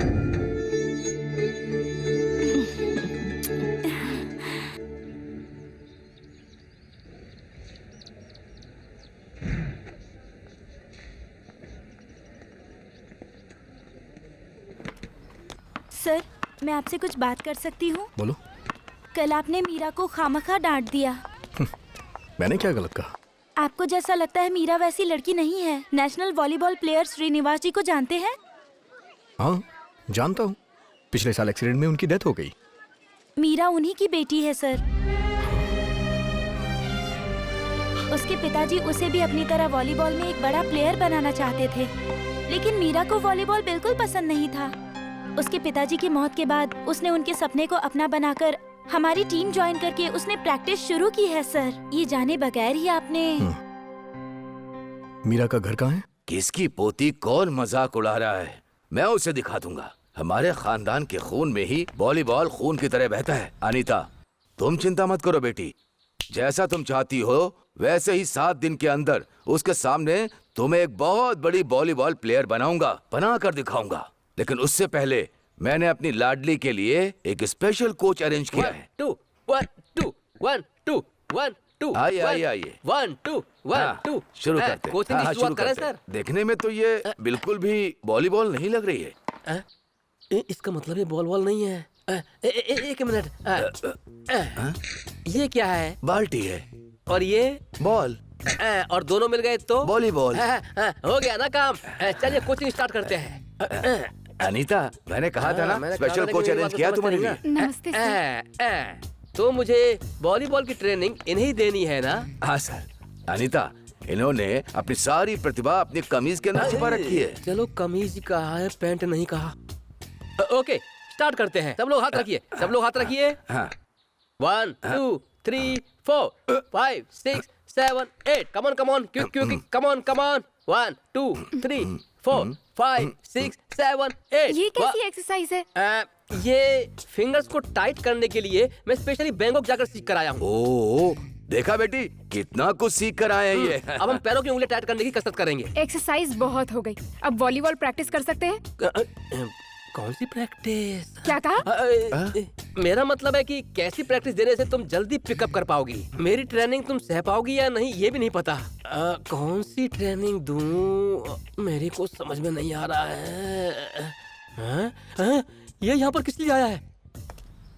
सर, मैं आपसे कुछ बात कर सकती हूँ? बोलो। कल आपने मीरा को खामखा डांट दिया। मैंने क्या गलत कहा? आपको जैसा लगता है मीरा वैसी लड़की नहीं है। नेशनल वॉलीबॉल प्लेयर श्रीनिवास जी को जानते हैं? हाँ, जानता हूँ। पिछले साल एक्सीडेंट में उनकी डेथ हो गई। मीरा उन्हीं की बेटी है सर। उसके पिताजी उसे भी अपनी तरह वॉलीबॉल में एक बड़ा प्लेयर बनाना चाहते थे, लेकिन मीरा को वॉलीबॉल बिल्कुल पसंद नहीं था। उसके पिताजी की मौत के बाद उसने उनके सपने को अपना बनाकर हमारी टीम ज्वाइन करके उसने प्रैक्टिस शुरू की है सर। ये जाने बगैर ही आपने। मीरा का घर कहाँ है? किसकी पोती कौन मजाक उड़ा रहा है? मैं उसे दिखा दूंगा। हमारे खानदान के खून में ही वॉलीबॉल खून की तरह बहता है। अनीता, तुम चिंता मत करो बेटी। जैसा तुम चाहती हो वैसे ही 7 दिन के अंदर उसके सामने तुम्हें एक बहुत बड़ी वॉलीबॉल प्लेयर बनाऊंगा, बना कर दिखाऊंगा। लेकिन उससे पहले मैंने अपनी लाडली के लिए एक स्पेशल कोच अरेंज किया है। 1 2 1 2 1 2 1 2 आइए आइए आइए। 1 2 1 2 शुरू करते हैं। कोचिंग की शुरुआत करें सर। देखने में तो ये बिल्कुल भी वॉलीबॉल नहीं लग रही है। इसका मतलब ये बॉल नहीं है। एक मिनट। ये क्या है? बाल्टी है। और ये बॉल। और दोनों मिल गए तो वॉलीबॉल। हो गया ना काम। चलिए कोचिंग स्टार्ट करते हैं। अनीता, मैंने कहा था ना मैंने स्पेशल कहा था कोच कि मेरी अरेंज बात किया तो तुम्हारे लिए। समझ नमस्ते सर। तो मुझे वॉलीबॉल की ट्रेनिंग इन्हें देनी है ना? हाँ सर। अनीता, इन्होंने अपनी सारी प्रतिभा अपनी कमीज के अंदर छिपा रखी है। चलो कमीज कहा है, पैंट नहीं कहा। ओके, स्टार्ट करते हैं। सब लोग हाथ रखिए, सब लोग हाथ रखिए। हाँ। 1 2 3 4 5 6 7 8 come on come on quick quick come on come on 1 2 3 4 5 6 7 8। ये कैसी एक्सरसाइज है? ये फिंगर्स को टाइट करने के लिए मैं स्पेशली बैंकॉक जाकर सीख कर आया हूँ। ओ, देखा बेटी, कितना कुछ सीख कर आए हैं ये। अब हम पैरों की उंगलियां टाइट करने की कसरत करेंगे। एक्सरसाइज बहुत हो गई, अब वॉलीबॉल प्रैक्टिस कर सकते हैं? कौन सी प्रैक्टिस? क्या कहा? मेरा मतलब है कि कैसी प्रैक्टिस देने से तुम जल्दी पिकअप कर पाओगी। मेरी ट्रेनिंग तुम सह पाओगी या नहीं ये भी नहीं पता। कौन सी ट्रेनिंग दूं मेरे को समझ में नहीं आ रहा है। ये यहाँ पर किस लिए आया है?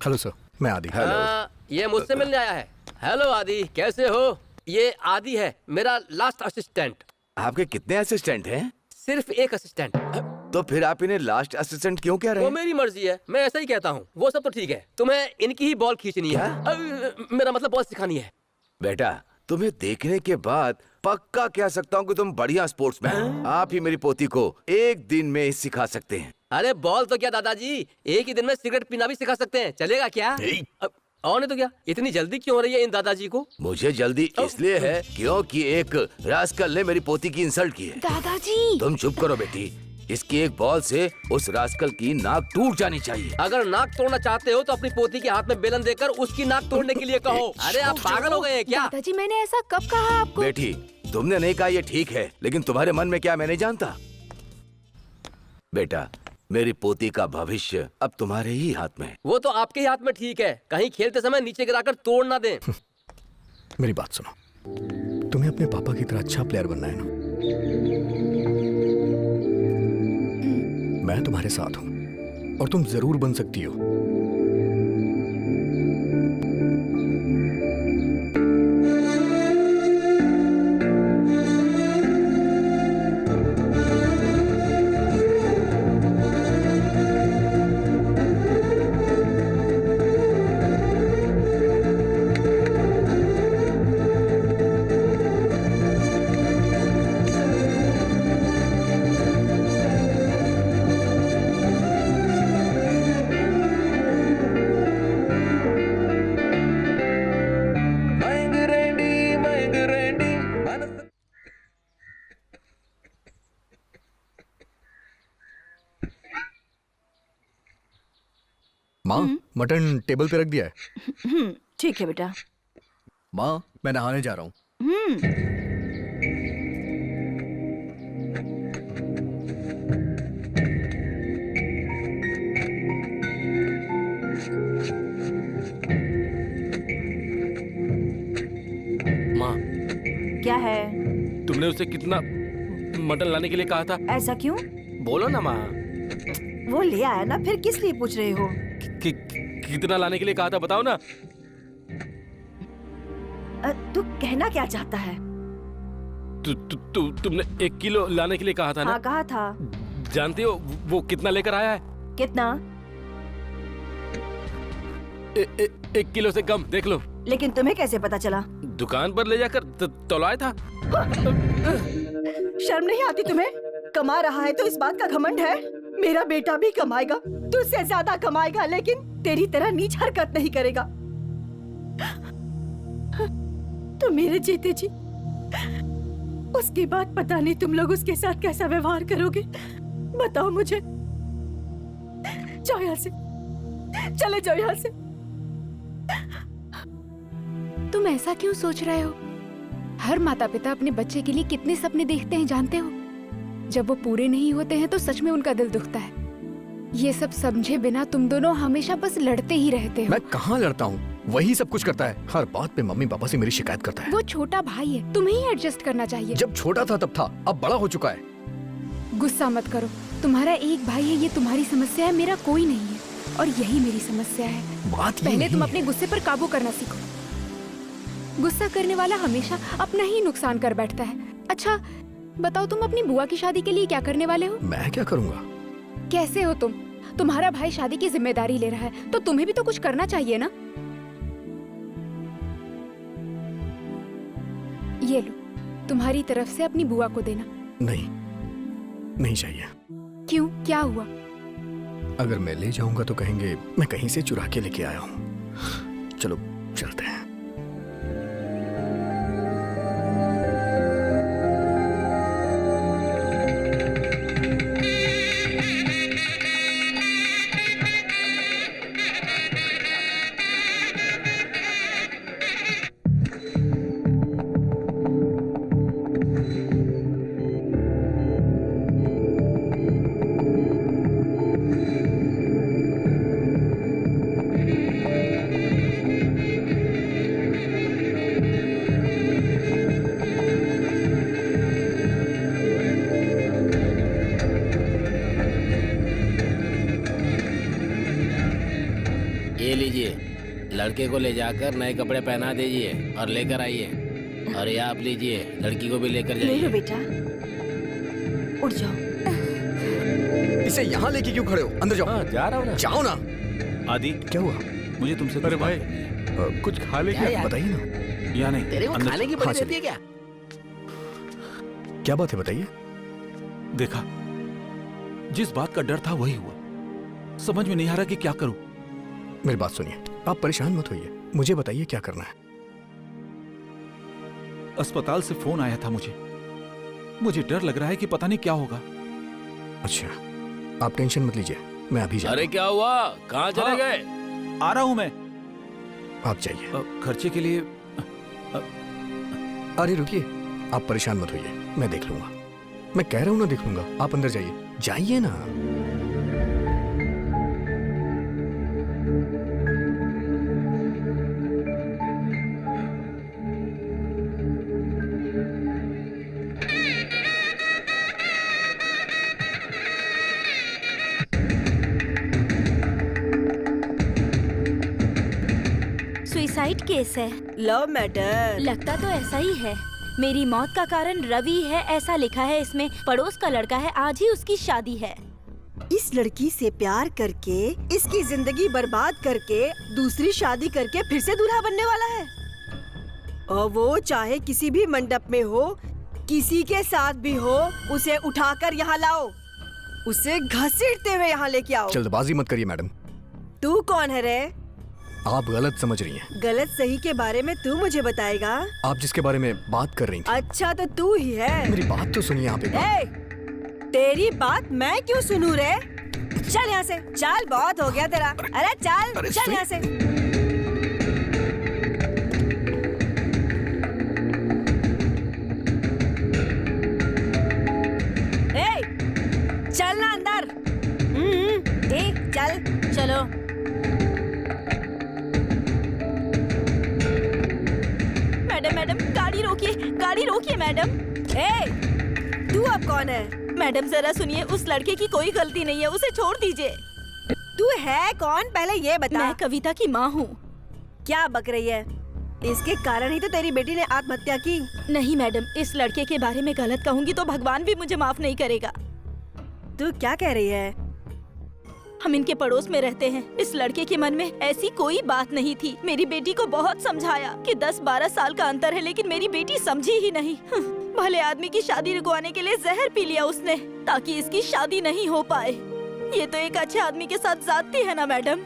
हेलो सर, मैं आदि। ये मुझसे मिलने आया है। हेलो आदि, कैसे हो? ये आदि है, मेरा लास्ट असिस्टेंट। आपके कितने असिस्टेंट हैं? सिर्फ एक असिस्टेंट। तो फिर आप इन्हें लास्ट असिस्टेंट क्यों कह रहे वो हैं? मेरी मर्जी है, मैं ऐसा ही कहता हूँ। वो सब तो ठीक है, तुम्हें इनकी ही बॉल खींचनी है। मेरा मतलब बॉल सिखानी है। बेटा, तुम्हें देखने के बाद पक्का कह सकता हूँ कि तुम बढ़िया स्पोर्ट्समैन। आप ही मेरी पोती को एक दिन में सिखा सकते हैं। अरे बॉल तो क्या दादाजी, एक ही दिन में सिगरेट पीना भी सिखा सकते हैं। चलेगा क्या? और नहीं तो क्या, इतनी जल्दी क्यों हो रही है इन दादाजी को? मुझे जल्दी इसलिए है क्योंकि एक रास्कल ने मेरी पोती की इंसल्ट की है। दादाजी तुम चुप करो बेटी। इसकी एक बॉल से उस रास्कल की नाक टूट जानी चाहिए। अगर नाक तोड़ना चाहते हो तो अपनी पोती के हाथ में बेलन देकर उसकी नाक तोड़ने के लिए कहो। अरे आप पागल हो गए हैं क्या? दादाजी मैंने ऐसा कब कहा आपको? बेटी तुमने नहीं कहा ये ठीक है, लेकिन तुम्हारे मन में क्या मैं नहीं जानता। बेटा मेरी पोती का भविष्य अब तुम्हारे ही हाथ में है। वो तो आपके ही हाथ में ठीक है, कहीं खेलते समय नीचे गिराकर तोड़ ना दें। मेरी बात सुनो, तुम्हें अपने पापा की तरह अच्छा प्लेयर बनना है ना? मैं तुम्हारे साथ हूं और तुम जरूर बन सकती हो। माँ मटन टेबल पे रख दिया है। ठीक है बेटा। माँ मैं नहाने जा रहा हूँ। माँ क्या है? तुमने उसे कितना मटन लाने के लिए कहा था? ऐसा क्यों? बोलो ना माँ। वो ले आया ना, फिर किस लिए पूछ रहे हो? कितना लाने के लिए कहा था बताओ ना। तू कहना क्या चाहता है? तुमने 1 किलो लाने के लिए कहा था ना? हाँ कहा था। जानती हो वो कितना लेकर आया है? कितना? 1 किलो से कम, देख लो। लेकिन तुम्हें कैसे पता चला? दुकान पर ले जाकर तौलाया था। शर्म नहीं आती तुम्हें? कमा रहा है तो इस बात का घमंड है? मेरा बेटा भी कमाएगा, तुझसे ज्यादा कमाएगा, लेकिन तेरी तरह नीच हरकत नहीं करेगा। तो मेरे जीते जी उसके बाद पता नहीं तुम लोग उसके साथ कैसा व्यवहार करोगे। बताओ मुझे। जाओ यहाँ से, चले जाओ यहाँ से। तुम ऐसा क्यों सोच रहे हो? हर माता पिता अपने बच्चे के लिए कितने सपने देखते हैं जानते हो? जब वो पूरे नहीं होते हैं तो सच में उनका दिल दुखता है। ये सब समझे बिना तुम दोनों हमेशा बस लड़ते ही रहते हो। मैं कहाँ लड़ता हूँ, वही सब कुछ करता है। हर बात पे मम्मी पापा से मेरी शिकायत करता है। वो छोटा भाई है, तुम्हें ही एडजस्ट करना चाहिए। जब छोटा था तब था, अब बड़ा हो चुका है। गुस्सा मत करो, तुम्हारा एक भाई है, ये तुम्हारी समस्या है, मेरा कोई नहीं है और यही मेरी समस्या है। बात पहले तुम अपने गुस्से पर काबू करना सीखो। गुस्सा करने वाला हमेशा अपना ही नुकसान कर बैठता है। अच्छा बताओ, तुम अपनी बुआ की शादी के लिए क्या करने वाले हो? मैं क्या करूँगा? कैसे हो तुम? तुम्हारा भाई शादी की जिम्मेदारी ले रहा है तो तुम्हें भी तो कुछ करना चाहिए ना। ये लो, तुम्हारी तरफ से अपनी बुआ को देना। नहीं, नहीं चाहिए। क्यों, क्या हुआ? अगर मैं ले जाऊंगा तो कहेंगे मैं कहीं से चुरा के लेके आया हूँ। चलो चलते हैं। लड़के को ले जाकर नए कपड़े पहना दीजिए और लेकर आइए। और ये आप लीजिए, लड़की को भी लेकर ले लो जाइए। बेटा, उठ जाओ। इसे यहाँ लेके क्यों खड़े हो? अंदर जाओ। हाँ, जा रहा हूँ ना। जाओ ना। आदि क्या हुआ? मुझे तुमसे अरे कुछ भाई, बात करनी कुछ खा ले क्या क्या? यार? बताइए ना। है। या नहीं तेरे को अंदर खाने की चलो। हाँ, बड़ी रहती है क्या? क्या बात है बताइए। देखा, जिस बात का डर था वही हुआ। समझ में नहीं आ रहा कि क्या करूं। मेरी बात सुनिए, आप परेशान मत होइए, मुझे बताइए क्या करना है। अस्पताल से फोन आया था मुझे डर लग रहा है कि पता नहीं क्या होगा। अच्छा, आप टेंशन मत लीजिए, मैं अभी जा रहा अरे क्या हुआ, कहाँ चले गए? आ रहा हूं मैं। हूं। आप जाइए। खर्चे के लिए अरे रुकिए, आप परेशान मत होइए, मैं देख लूंगा। मैं कह रहा हूं ना देख लूंगा, आप अंदर जाइए। जाइए ना। सुसाइड केस है। Love matter. लगता तो ऐसा ही है। मेरी मौत का कारण रवि है ऐसा लिखा है इसमें। पड़ोस का लड़का है, आज ही उसकी शादी है। इस लड़की से प्यार करके, इसकी जिंदगी बर्बाद करके, दूसरी शादी करके फिर से दूल्हा बनने वाला है। और वो चाहे किसी भी मंडप में हो, किसी के साथ भी हो, उसे उठाकर यहाँ लाओ, उसे घसीटते हुए यहाँ लेके आओ। जल्दबाजी मत करिए मैडम। तू कौन है रे? आप गलत समझ रही हैं। गलत सही के बारे में तू मुझे बताएगा। आप जिसके बारे में बात कर रही थी। अच्छा तो तू ही है। मेरी बात तो सुनिए आप एक बार। तेरी बात मैं क्यों सुनूं रे? चल यहाँ से, चल, बहुत हो गया तेरा। अरे चल, चल यहाँ से। चल ना अंदर। ठीक, चल। चलो। मैडम गाड़ी रोकिए मैडम। तू अब कौन है? मैडम जरा सुनिए, उस लड़के की कोई गलती नहीं है, उसे छोड़ दीजिए। तू है कौन पहले ये बता। मैं कविता की माँ हूँ। क्या बक रही है? इसके कारण ही तो तेरी बेटी ने आत्महत्या की। नहीं मैडम, इस लड़के के बारे में गलत कहूँगी तो भगवान भी मुझे माफ नहीं करेगा। तू क्या कह रही है? हम इनके पड़ोस में रहते हैं। इस लड़के के मन में ऐसी कोई बात नहीं थी। मेरी बेटी को बहुत समझाया कि 10-12 साल का अंतर है, लेकिन मेरी बेटी समझी ही नहीं। भले आदमी की शादी रुकवाने के लिए जहर पी लिया उसने, ताकि इसकी शादी नहीं हो पाए। ये तो एक अच्छे आदमी के साथ ज्यादती है ना मैडम।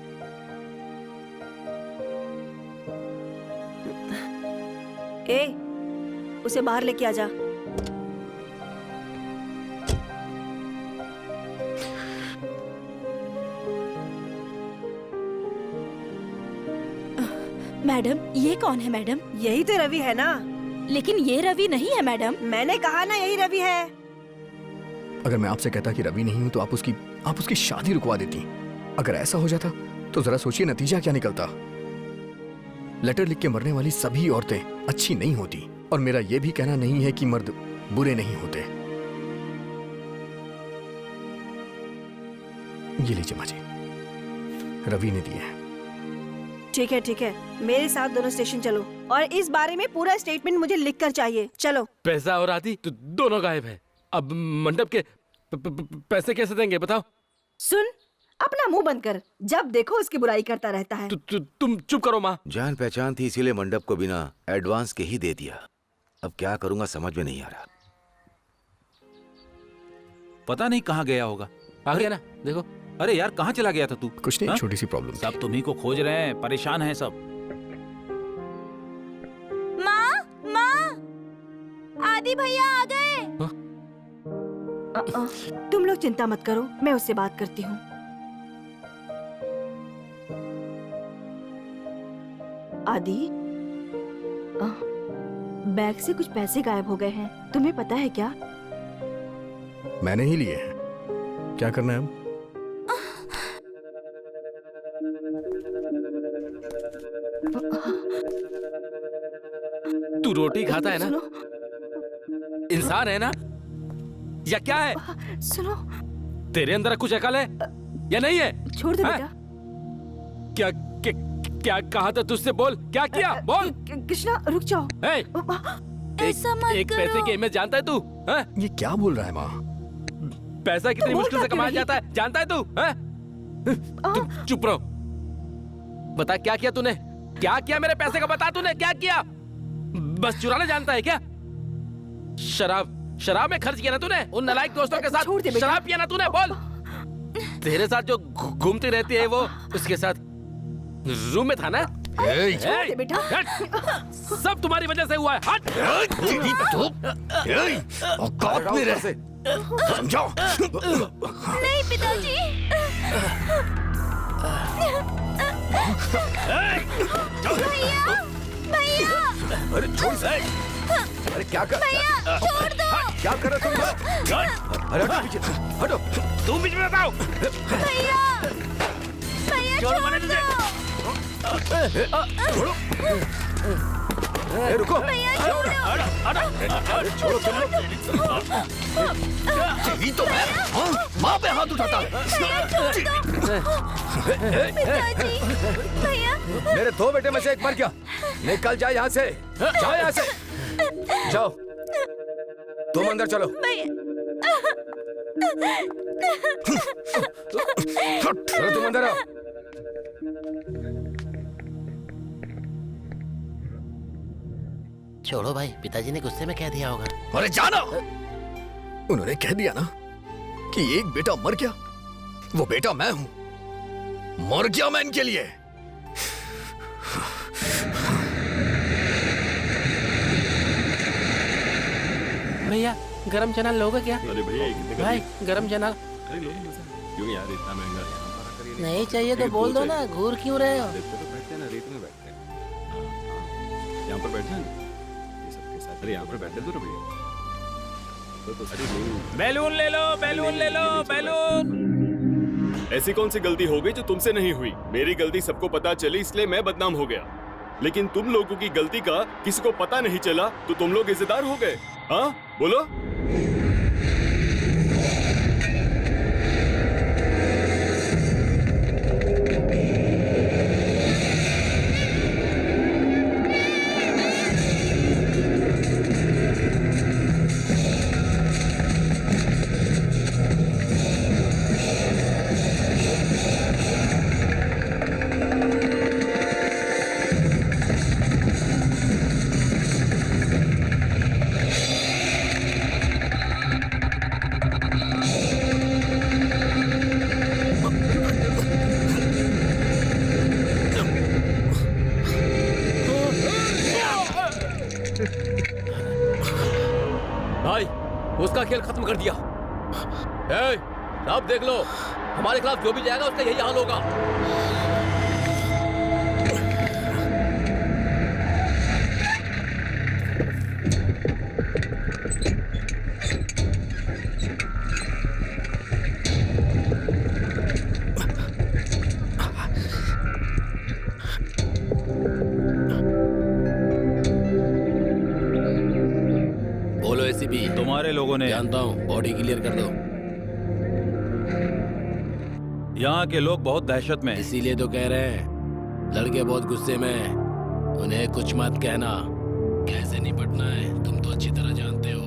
उसे बाहर लेके आ जा। मैडम, ये कौन है मैडम? यही तो रवि है ना। लेकिन ये रवि नहीं है मैडम। मैंने कहा ना यही रवि है। अगर मैं आपसे कहता कि रवि नहीं हूं तो आप उसकी शादी रुकवा देती। अगर ऐसा हो जाता तो जरा सोचिए नतीजा क्या निकलता। लेटर लिख के मरने वाली सभी औरतें अच्छी नहीं होती, और मेरा यह भी कहना नहीं है कि मर्द बुरे नहीं होते। ये लीजिए माँ जी, रवि ने दिया है। ठीक है, मेरे साथ दोनों स्टेशन चलो, और इस बारे में पूरा स्टेटमेंट मुझे लिखकर चाहिए। चलो। पैसा और आदि तो दोनों गायब है। अब मंडप के पैसे कैसे देंगे बताओ? सुन, अपना मुंह बंद कर। जब देखो उसकी बुराई करता रहता है। तुम चुप करो माँ। जान पहचान थी इसीलिए मंडप को बिना एडवांस के ही दे दिया। अब क्या करूंगा समझ में नहीं आ रहा। पता नहीं कहाँ गया होगा। आ गया ना, देखो। अरे यार, कहाँ चला गया था तू? कुछ नहीं, छोटी सी प्रॉब्लम। सब तुम्ही को खोज रहे हैं, परेशान हैं सब। माँ, आदि भैया आ गए। तुम लोग चिंता मत करो, मैं उससे बात करती हूँ। आदि, बैग से कुछ पैसे गायब हो गए हैं, तुम्हें पता है क्या? मैंने ही लिए हैं। क्या करना है अब? तू रोटी खाता है ना? इंसान है ना या क्या है? सुनो, तेरे अंदर कुछ अकल है या नहीं है? छोड़ दे बेटा। क्या कहा था तुझसे? बोल, क्या किया? बोल। कृष्णा, रुक जाओ। ऐसा मत एक करो। पैसे की अहमियत जानता है तू? ये क्या बोल रहा है माँ? पैसा कितनी मुश्किल से कमाया जाता है जानता है तू? चुप रहो। बता, क्या किया तूने? क्या किया मेरे पैसे का? बता, तूने क्या किया? बस चुराना जानता है क्या? शराब में खर्च किया ना तूने? उन नालायक दोस्तों के साथ शराब पिया ना तूने? बोल। तेरे साथ जो घूमती रहती है वो, उसके साथ रूम में था ना? छोड़ दे बेटा। हट! सब तुम्हारी वजह से हुआ है। हट! औकात में रह से समझो। नहीं पिताजी। भैया, भैया, अरे छोड़ से। अरे क्या कर? भैया, छोड़ दो। क्या कर रहे तुम? अरे हटो पीछे, हटो। तुम बीच में बताओ। भैया, भैया, छोड़ दो। छोड़ो। रुको। भैया, छोड़ो। अरे छोड़ो तुम लोग। तेरी तो मैं माँ पे हाथ उठाता। पिताजी, भैया। मेरे 2 बेटे में से एक मर गया। निकल जाए यहाँ से। जाओ यहाँ से। जाओ। तुम अंदर चलो। चलो तुम अंदर आओ। छोड़ो भाई, पिताजी ने गुस्से में कह दिया होगा। अरे जाना। उन्होंने कह दिया ना कि एक बेटा मर गया, वो बेटा मैं हूं। मर गया मैं इनके लिए। भैया गरम चना लोगे क्या? अरे भैया भाई गरम चना अरे लो मजा क्यों यार, इतना महंगा। नहीं चाहिए तो बोल दो ना, घूर क्यों रहे हो? रेत पे तो बैठते हैं ना, रेत में बैठते हैं। यहाँ पर बैठ जाए ना ये सबके साथ। अरे यहाँ पर बैठे तो भैया। बैलून ले लो, बैलून ले लो, बैलून। ऐसी कौन सी गलती हो गई जो तुमसे नहीं हुई? मेरी गलती सबको पता चली इसलिए मैं बदनाम हो गया, लेकिन तुम लोगों की गलती का किसी को पता नहीं चला तो तुम लोग इज्जतदार हो गए। हाँ बोलो। भाई उसका खेल खत्म कर दिया। ए, अब देख लो, हमारे खिलाफ जो भी जाएगा उसका यही हाल होगा। बोलो एसीपी। तुम्हारे लोगों ने जानता हूँ, बॉडी क्लियर कर दो। यहाँ के लोग बहुत दहशत में हैं। इसीलिए तो कह रहे हैं, लड़के बहुत गुस्से में हैं, उन्हें कुछ मत कहना। कैसे निपटना है तुम तो अच्छी तरह जानते हो।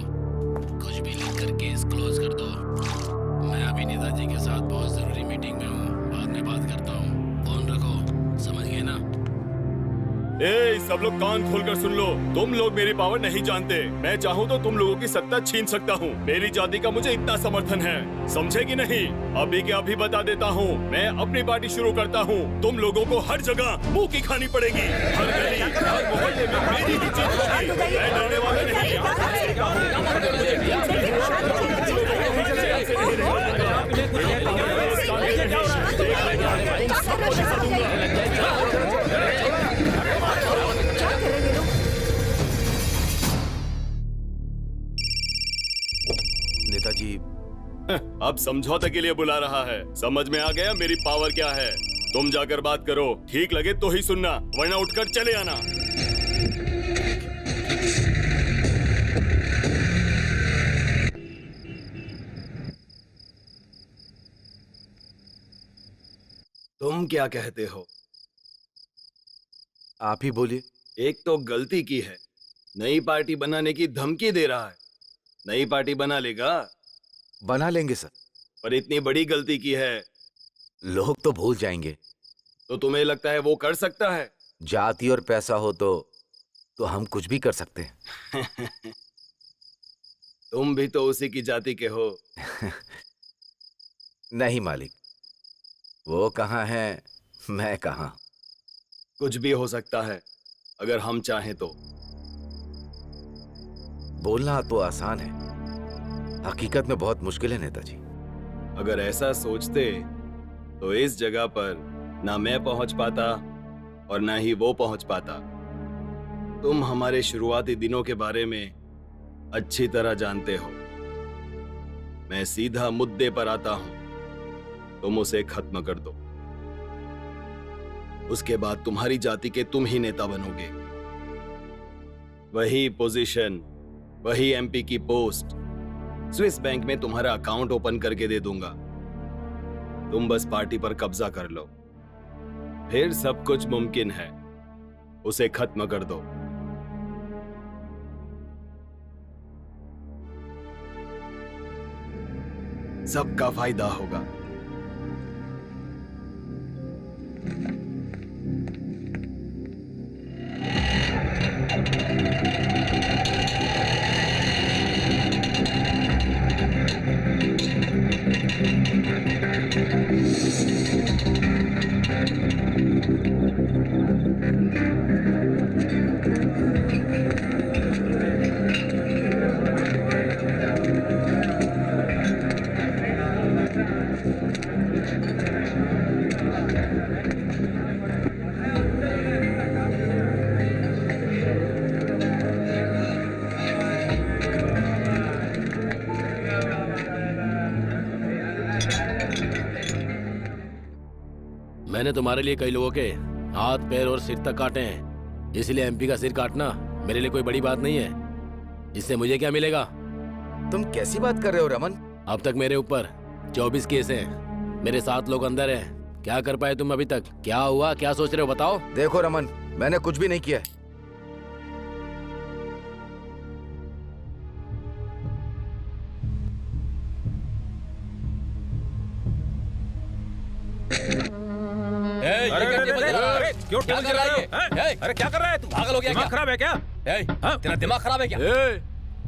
कुछ भी लिख कर केस क्लोज कर दो। मैं अभी नेताजी के साथ बहुत जरूरी मीटिंग में हूँ, बाद में बात करता हूँ। फोन रखो, समझ गए ना? ए, सब लोग कान खोलकर सुन लो। तुम लोग मेरी पावर नहीं जानते। मैं चाहूँ तो तुम लोगों की सत्ता छीन सकता हूँ। मेरी जाति का मुझे इतना समर्थन है, समझे कि नहीं? अभी के अभी बता देता हूँ, मैं अपनी पार्टी शुरू करता हूँ। तुम लोगों को हर जगह मुंह की खानी पड़ेगी। हर गली, हर मोहल्ले में मेरी ही जीत होगी। मैं डरने वाला नेताजी अब समझौते के लिए बुला रहा है। समझ में आ गया मेरी पावर क्या है? तुम जाकर बात करो, ठीक लगे तो ही सुनना, वरना उठकर चले आना। तुम क्या कहते हो? आप ही बोलिए। एक तो गलती की है, नई पार्टी बनाने की धमकी दे रहा है। नई पार्टी बना लेगा? बना लेंगे सर। पर इतनी बड़ी गलती की है, लोग तो भूल जाएंगे। तो तुम्हें लगता है वो कर सकता है? जाति और पैसा हो तो हम कुछ भी कर सकते हैं। तुम भी तो उसी की जाति के हो। नहीं मालिक, वो कहाँ है, मैं कहाँ। कुछ भी हो सकता है अगर हम चाहें तो। बोलना तो आसान है, हकीकत में बहुत मुश्किल है नेताजी। अगर ऐसा सोचते तो इस जगह पर ना मैं पहुंच पाता और ना ही वो पहुंच पाता। तुम हमारे शुरुआती दिनों के बारे में अच्छी तरह जानते हो। मैं सीधा मुद्दे पर आता हूं, तुम उसे खत्म कर दो। उसके बाद तुम्हारी जाति के तुम ही नेता बनोगे। वही पोजीशन, वही एमपी की पोस्ट, स्विस बैंक में तुम्हारा अकाउंट ओपन करके दे दूंगा। तुम बस पार्टी पर कब्जा कर लो, फिर सब कुछ मुमकिन है। उसे खत्म कर दो। सबका फायदा होगा। मैंने तुम्हारे लिए कई लोगों के हाथ पैर और सिर तक काटे हैं, इसलिए एमपी का सिर काटना मेरे लिए कोई बड़ी बात नहीं है। इससे मुझे क्या मिलेगा? तुम कैसी बात कर रहे हो रमन? अब तक मेरे ऊपर 24 केस हैं, मेरे 7 लोग अंदर हैं। क्या कर पाए तुम अभी तक? क्या हुआ, क्या सोच रहे हो, बताओ। देखो रमन, मैंने कुछ भी नहीं किया। क्यों टेबल जला रही है? अरे क्या कर रहा है तू? पागल हो गया क्या? दिमाग खराब है क्या? तेरा दिमाग खराब है क्या?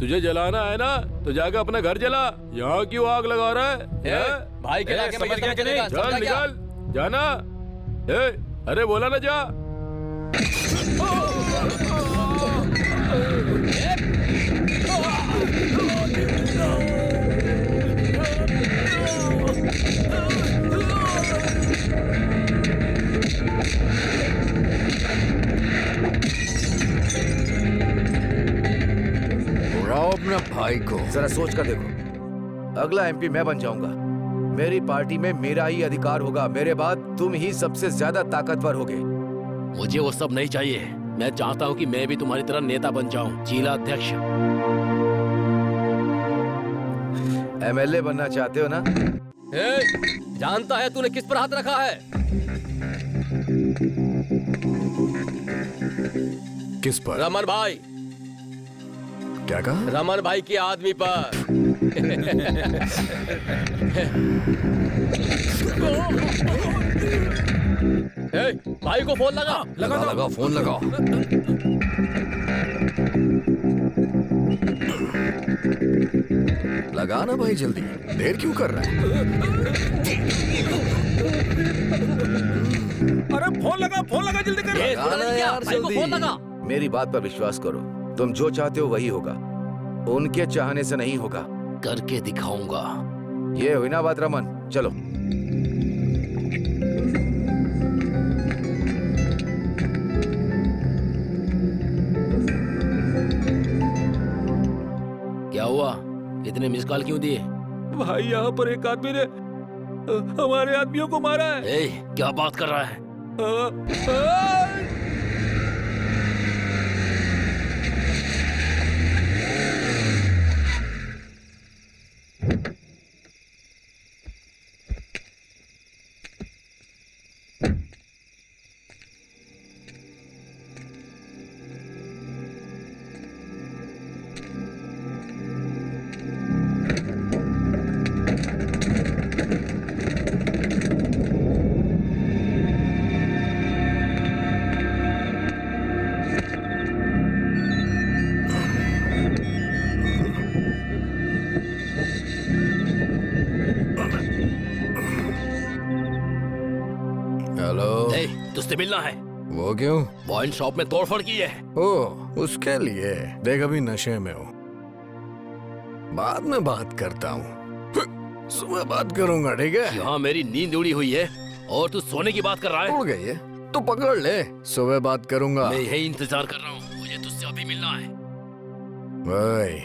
तुझे जलाना है ना तो जाकर अपना घर जला, यहाँ क्यों आग लगा रहा है? भाई के लाके समझ गया कि नहीं? चल निकल, जाना। अरे बोला ना जा। अपना भाई को जरा सोच कर देखो, अगला एमपी मैं बन जाऊंगा। मेरी पार्टी में मेरा ही अधिकार होगा, मेरे बाद तुम ही सबसे ज्यादा ताकतवर होगे। मुझे वो सब नहीं चाहिए, मैं चाहता हूँ कि मैं भी तुम्हारी तरह नेता बन जाऊँ, जिला अध्यक्ष। एमएलए बनना चाहते हो ना? जानता है तूने किस पर हाथ रखा है? किस पर? रमन भाई। क्या कहा? रमन भाई के आदमी पर। भाई को फोन लगा। लगा फोन लगाओ। लगा ना भाई, जल्दी, देर क्यों कर रहा है? अरे फोन लगा जल्दी कर। यार भाई को फोन लगा। मेरी बात पर विश्वास करो, तुम जो चाहते हो वही होगा, उनके चाहने से नहीं होगा। करके दिखाऊंगा। ये हुई ना बात रमन, चलो। क्या हुआ, इतने मिस कॉल क्यों दिए? भाई यहाँ पर एक आदमी ने हमारे आदमियों को मारा है। क्या बात कर रहा है? तुझसे मिलना है। वो क्यों? वाइन शॉप में तोड़फोड़ की है। ओ, उसके लिए। देख अभी नशे में हो, बाद में बात करता हूँ। सुबह बात करूंगा, ठीक है? यहाँ मेरी नींद उड़ी हुई है और तू सोने की बात कर रहा है। उड़ गई है तो पकड़ ले, सुबह बात करूंगा। मैं यही इंतजार कर रहा हूँ, मुझे तुझसे अभी मिलना है। भाई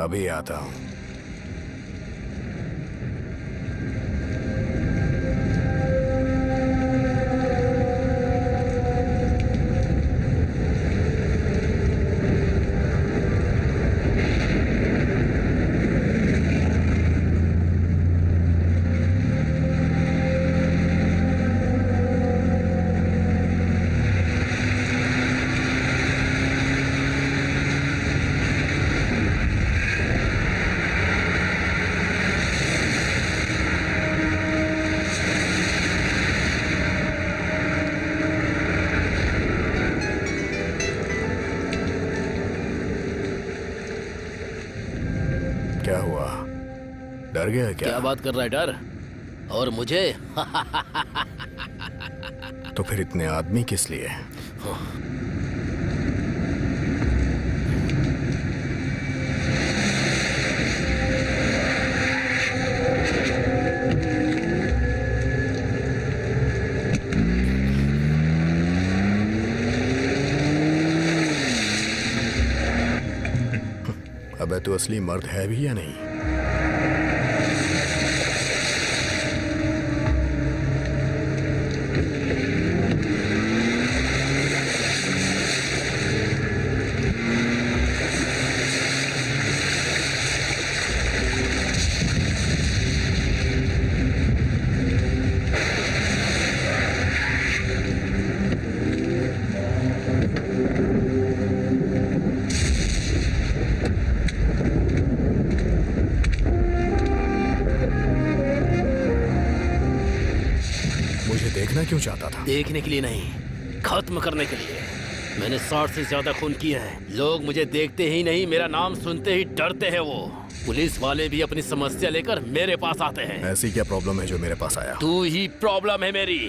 अभी आता हूँ। क्या हुआ? डर गया क्या? क्या बात कर रहा है डर? और मुझे? तो फिर इतने आदमी किस लिए? अबे तू असली मर्द है भी या नहीं? देखना क्यों चाहता था? देखने के लिए नहीं, खत्म करने के लिए। मैंने 60 से ज्यादा खून किए हैं। लोग मुझे देखते ही नहीं, मेरा नाम सुनते ही डरते हैं। वो पुलिस वाले भी अपनी समस्या लेकर मेरे पास आते हैं। ऐसी क्या प्रॉब्लम है जो मेरे पास आया? तू ही प्रॉब्लम है मेरी।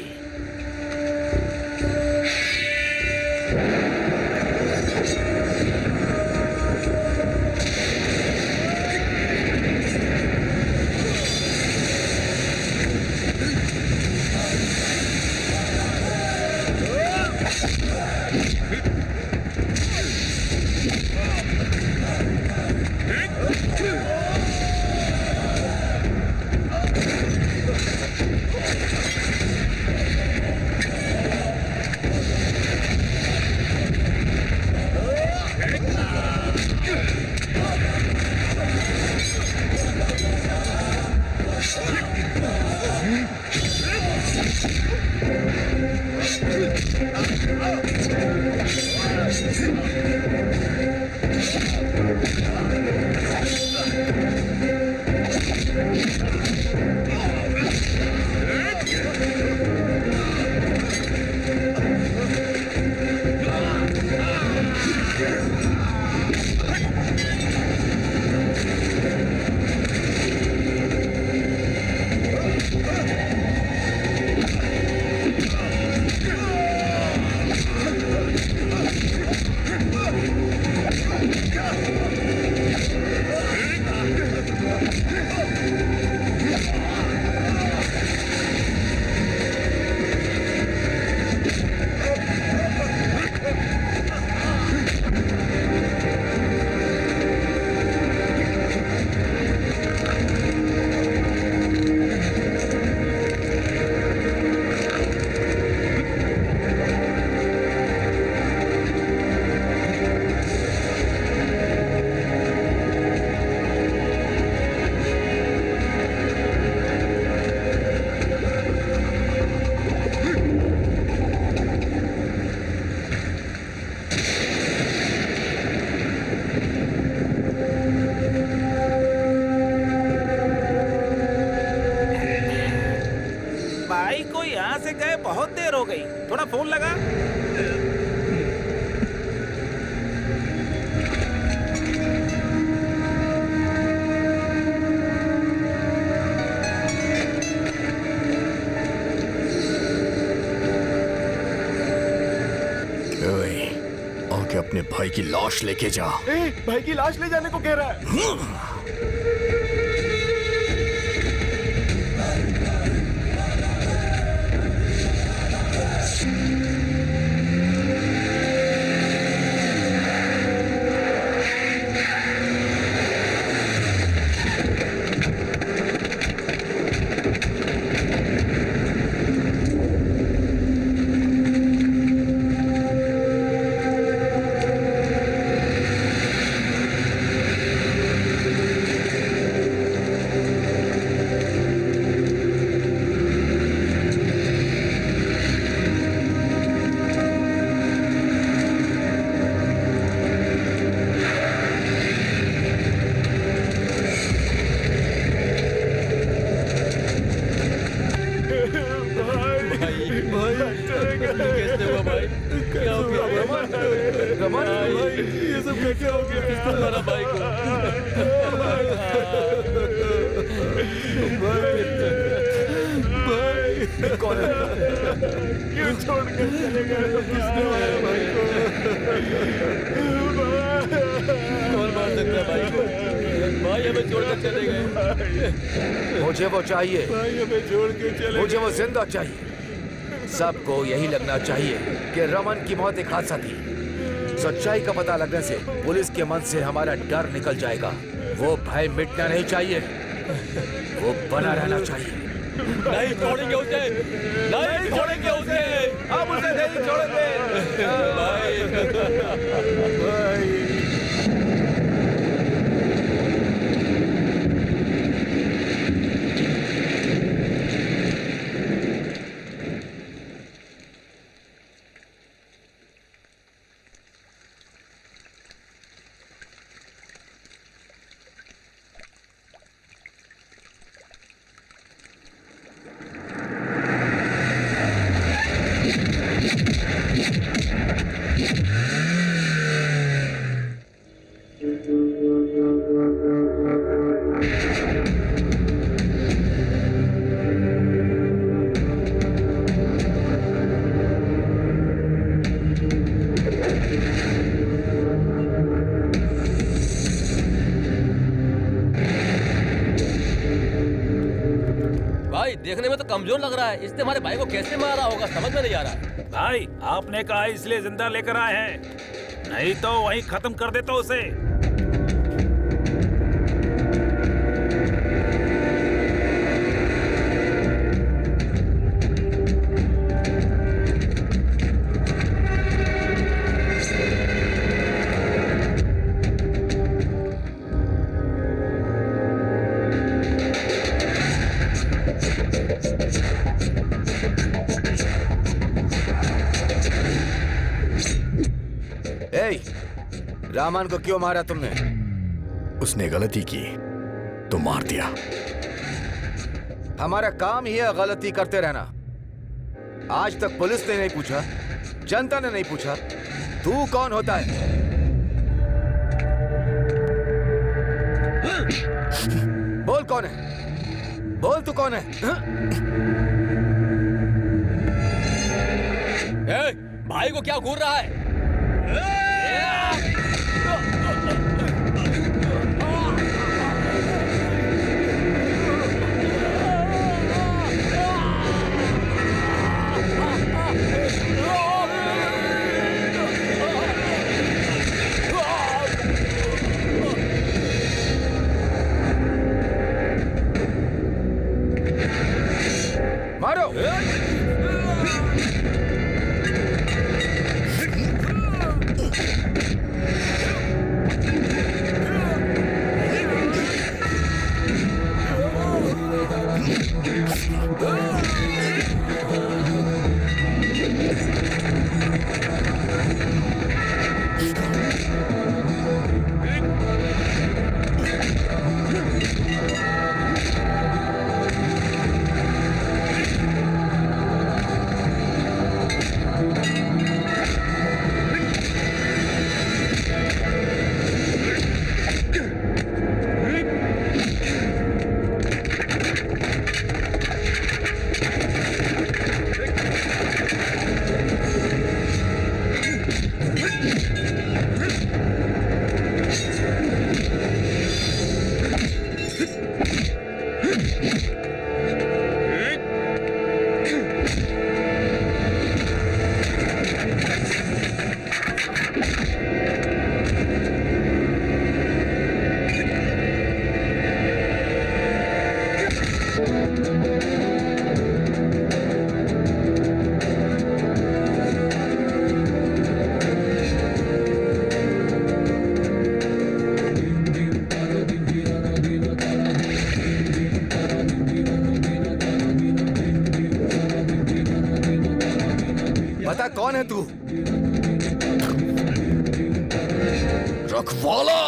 बहुत देर हो गई, थोड़ा फोन लगा। भाई की लाश लेके जा। भाई की लाश ले जाने को कह रहा है। क्यों छोड़ कर चले गए? किसने मारा भाई को? कौन मार सकता है भाई को? भाई हमें छोड़कर चले गए। मुझे वो चाहिए, भाई हमें छोड़ के चले मुझे वो जिंदा चाहिए। सबको यही लगना चाहिए कि रमन की मौत एक हादसा थी। सच्चाई का पता लगने से पुलिस के मन से हमारा डर निकल जाएगा। वो भय मिटना नहीं चाहिए, वो बना रहना चाहिए। नहीं छोड़ेंगे उसे, नहीं छोड़ेंगे उसे, हम उसे नहीं छोड़ेंगे। भाई देखने में तो कमजोर लग रहा है। इसने हमारे भाई को कैसे मारा होगा समझ में नहीं आ रहा है। भाई आपने कहा इसलिए जिंदा लेकर आए हैं, नहीं तो वहीं खत्म कर देता उसे। रामन को क्यों मारा तुमने? उसने गलती की तो मार दिया। हमारा काम ही है गलती करते रहना। आज तक पुलिस ने नहीं पूछा, जनता ने नहीं पूछा तू कौन होता है। बोल कौन है, बोल तू कौन है? भाई को क्या घूर रहा है? मारो। है तू? रखवाला!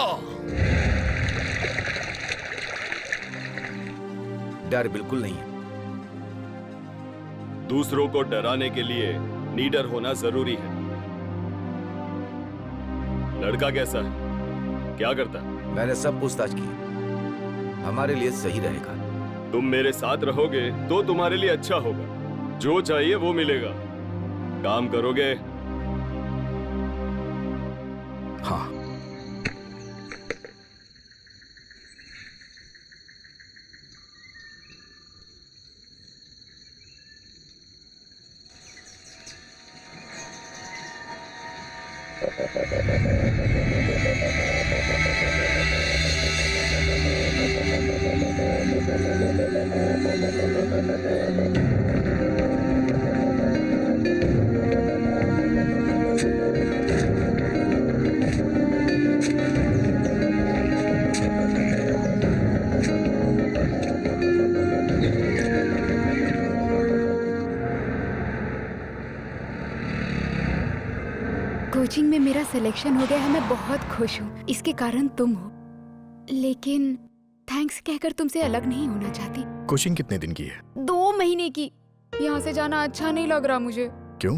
डर बिल्कुल नहीं है। दूसरों को डराने के लिए नीडर होना जरूरी है। लड़का कैसा है? क्या करता है? मैंने सब पूछताछ की, हमारे लिए सही रहेगा। तुम मेरे साथ रहोगे तो तुम्हारे लिए अच्छा होगा। जो चाहिए वो मिलेगा। काम करोगे? हाँ। कोचिंग में मेरा सिलेक्शन हो गया है, मैं बहुत खुश हूँ। इसके कारण तुम हो, लेकिन थैंक्स कहकर तुमसे अलग नहीं होना चाहती। कोचिंग कितने दिन की है? 2 महीने की। यहाँ से जाना अच्छा नहीं लग रहा मुझे। क्यों?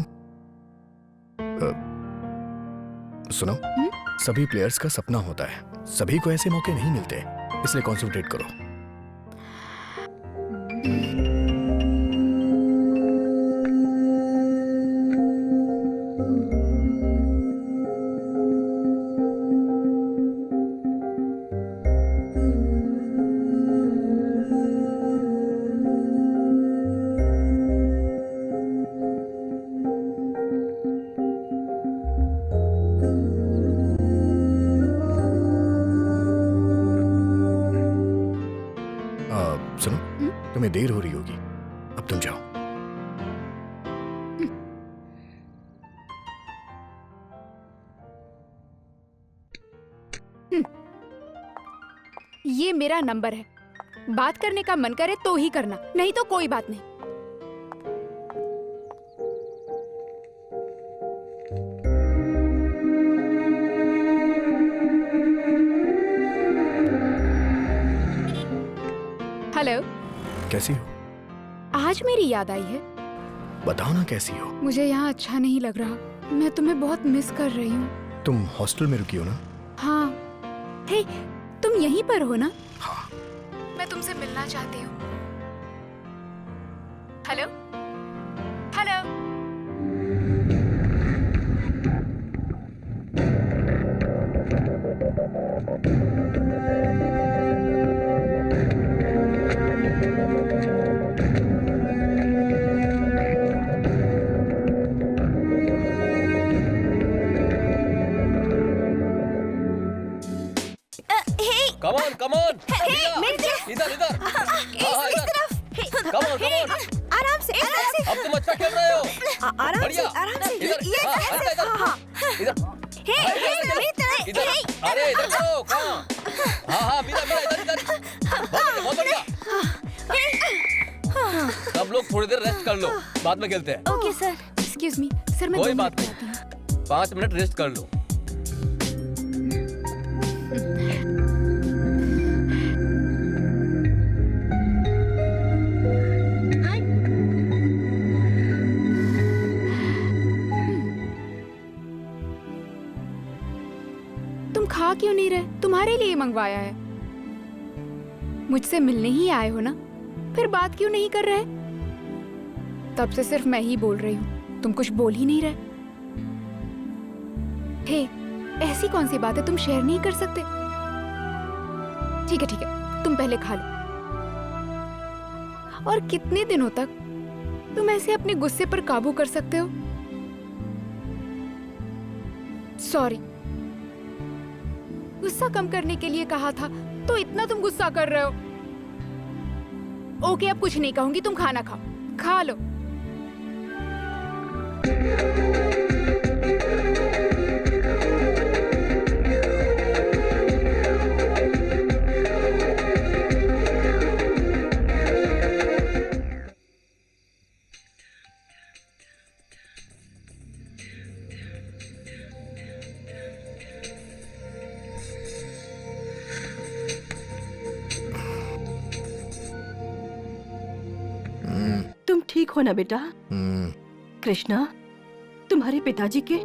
सुनो, सभी प्लेयर्स का सपना होता है, सभी को ऐसे मौके नहीं मिलते, इसलिए कॉन्सेंट्रेट करो। सुनो, तुम्हें देर हो रही होगी, अब तुम जाओ। ये मेरा नंबर है, बात करने का मन करे तो ही करना, नहीं तो कोई बात नहीं। हेलो, कैसी हो? आज मेरी याद आई है। बताओ ना कैसी हो? मुझे यहाँ अच्छा नहीं लग रहा, मैं तुम्हें बहुत मिस कर रही हूँ। तुम हॉस्टल में रुकी हो ना? हाँ। हे, तुम यहीं पर हो ना? हाँ। मैं तुमसे मिलना चाहती हूँ। Hello, hello. Come on, come on. इधर इधर। इस तरफ। Come on, come on. आराम से, आराम से। अब तुम अच्छा खेल रहे हो। आराम से, बढ़िया। आराम से। इधर, ये हाँ, कैसे? इधर, हाँ, इधर। इधर। अरे इधर करो, कहाँ? हाँ, मीरा, इधर, इधर। बहुत बढ़िया। सब लोग थोड़ी देर रेस्ट कर लो, बाद में खेलते हैं। Okay sir. Excuse me, sir मैं कोई 2 बात मिनट नहीं। में आती हूँ। 5 मिनट रेस्ट कर लो। तुम खा क्यों नहीं रहे? तुम्हारे लिए मंगवाया है। मुझसे मिलने ही आए हो ना, फिर बात क्यों नहीं कर रहे? तब से सिर्फ मैं ही बोल रही हूँ, तुम कुछ बोल ही नहीं रहे। हे, ऐसी कौन सी बात है तुम शेयर नहीं कर सकते? ठीक है, तुम पहले खा लो। और कितने दिनों तक तुम ऐसे अपने गुस्से पर काबू कर सकते हो? सॉरी, गुस्सा कम करने के लिए कहा था, तो इतना तुम गुस्सा कर रहे हो। ओके, अब कुछ नहीं कहूंगी, तुम खाना खाओ, खा लो। हो ना बेटा? कृष्णा, तुम्हारे पिताजी के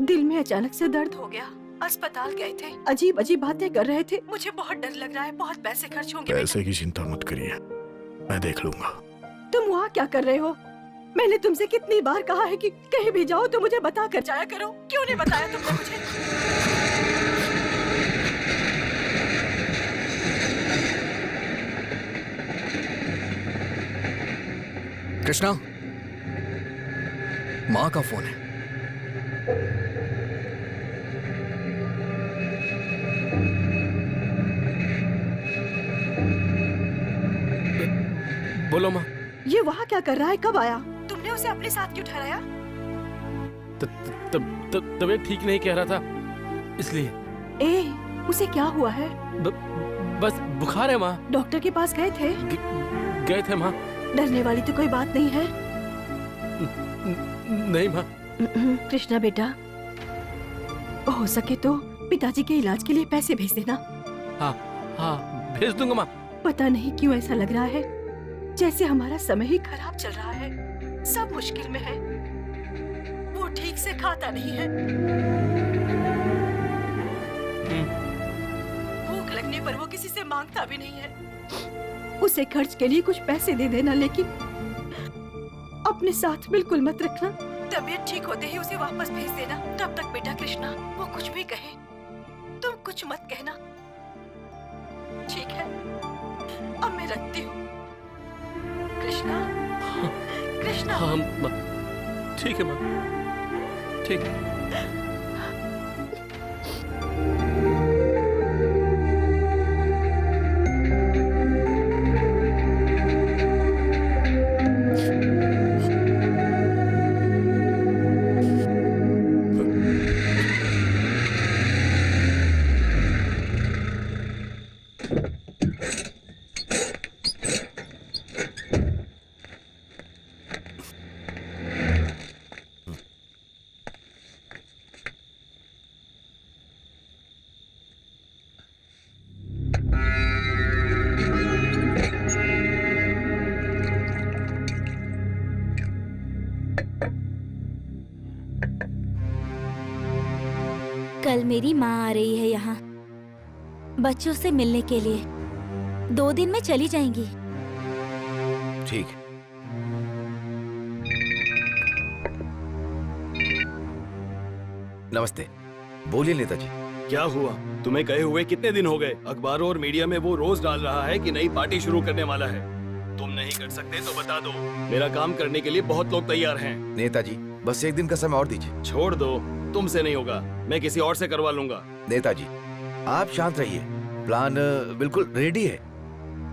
दिल में अचानक से दर्द हो गया। अस्पताल गए थे, अजीब अजीब बातें कर रहे थे। मुझे बहुत डर लग रहा है, बहुत पैसे खर्च होंगे। पैसे की चिंता मत करिए, मैं देख लूंगा। तुम वहाँ क्या कर रहे हो? मैंने तुमसे कितनी बार कहा है कि कहीं भी जाओ तो मुझे बता कर जाया करो। क्यों नहीं बताया तुमने मुझे? कृष्णा, माँ का फोन है। बोलो माँ। ये वहाँ क्या कर रहा है? कब आया? तुमने उसे अपने साथ क्यों ठहराया? तबीयत ठीक नहीं कह रहा था, इसलिए। उसे क्या हुआ है? बस बुखार है माँ। डॉक्टर के पास गए थे? गए थे माँ। डरने वाली तो कोई बात नहीं है। नहीं माँ। कृष्णा बेटा, हो सके तो पिताजी के इलाज के लिए पैसे भेज देना। हाँ भेज दूंगा माँ। पता नहीं क्यों ऐसा लग रहा है जैसे हमारा समय ही खराब चल रहा है। सब मुश्किल में है। वो ठीक से खाता नहीं है। भूख लगने पर वो किसी से मांगता भी नहीं है। उसे खर्च के लिए कुछ पैसे दे देना, लेकिन अपने साथ बिल्कुल मत रखना। तबीयत ठीक होते ही उसे वापस भेज देना। तब तक बेटा कृष्णा, वो कुछ भी कहे तुम कुछ मत कहना, ठीक है? अब मैं रखती हूँ। कृष्णा, कृष्णा। हाँ माँ, ठीक है माँ, ठीक है। कल मेरी माँ आ रही है यहाँ बच्चों से मिलने के लिए। 2 दिन में चली जाएंगी। ठीक है। नमस्ते। बोलिए नेताजी। क्या हुआ? तुम्हें गए हुए कितने दिन हो गए? अखबारों और मीडिया में वो रोज डाल रहा है कि नई पार्टी शुरू करने वाला है। तुम नहीं कर सकते तो बता दो, मेरा काम करने के लिए बहुत लोग तैयार हैं। नेताजी, बस 1 दिन का समय और दीजिए। छोड़ दो, तुमसे नहीं होगा, मैं किसी और से करवा लूंगा। नेताजी, आप शांत रहिए। प्लान बिल्कुल रेडी है,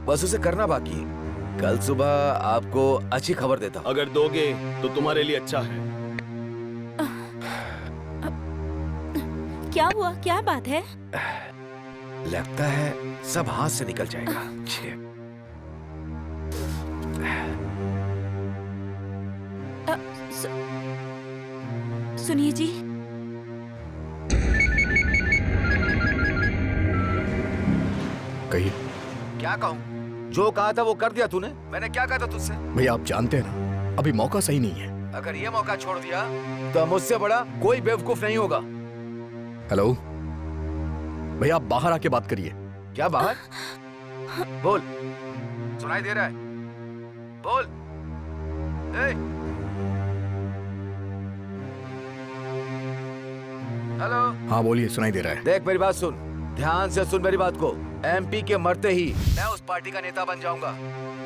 बस उसे करना बाकी है। कल सुबह आपको अच्छी खबर देता हूँ। अगर दोगे तो तुम्हारे लिए अच्छा है। क्या हुआ? क्या बात है? लगता है सब हाथ से निकल जाएगा। सुनिए जी। कहिए। क्या कहूँ? जो कहा था वो कर दिया तूने। मैंने क्या कहा था तुझसे? भैया आप जानते हैं ना, अभी मौका सही नहीं है। अगर ये मौका छोड़ दिया तो मुझसे बड़ा कोई बेवकूफ नहीं होगा। हेलो भैया, आप बाहर आके बात करिए। क्या बाहर? बोल, सुनाई दे रहा है? बोल। हेलो। हाँ बोलिए, सुनाई दे रहा है। देख मेरी बात सुन, ध्यान से सुन मेरी बात को। एमपी के मरते ही मैं उस पार्टी का नेता बन जाऊंगा।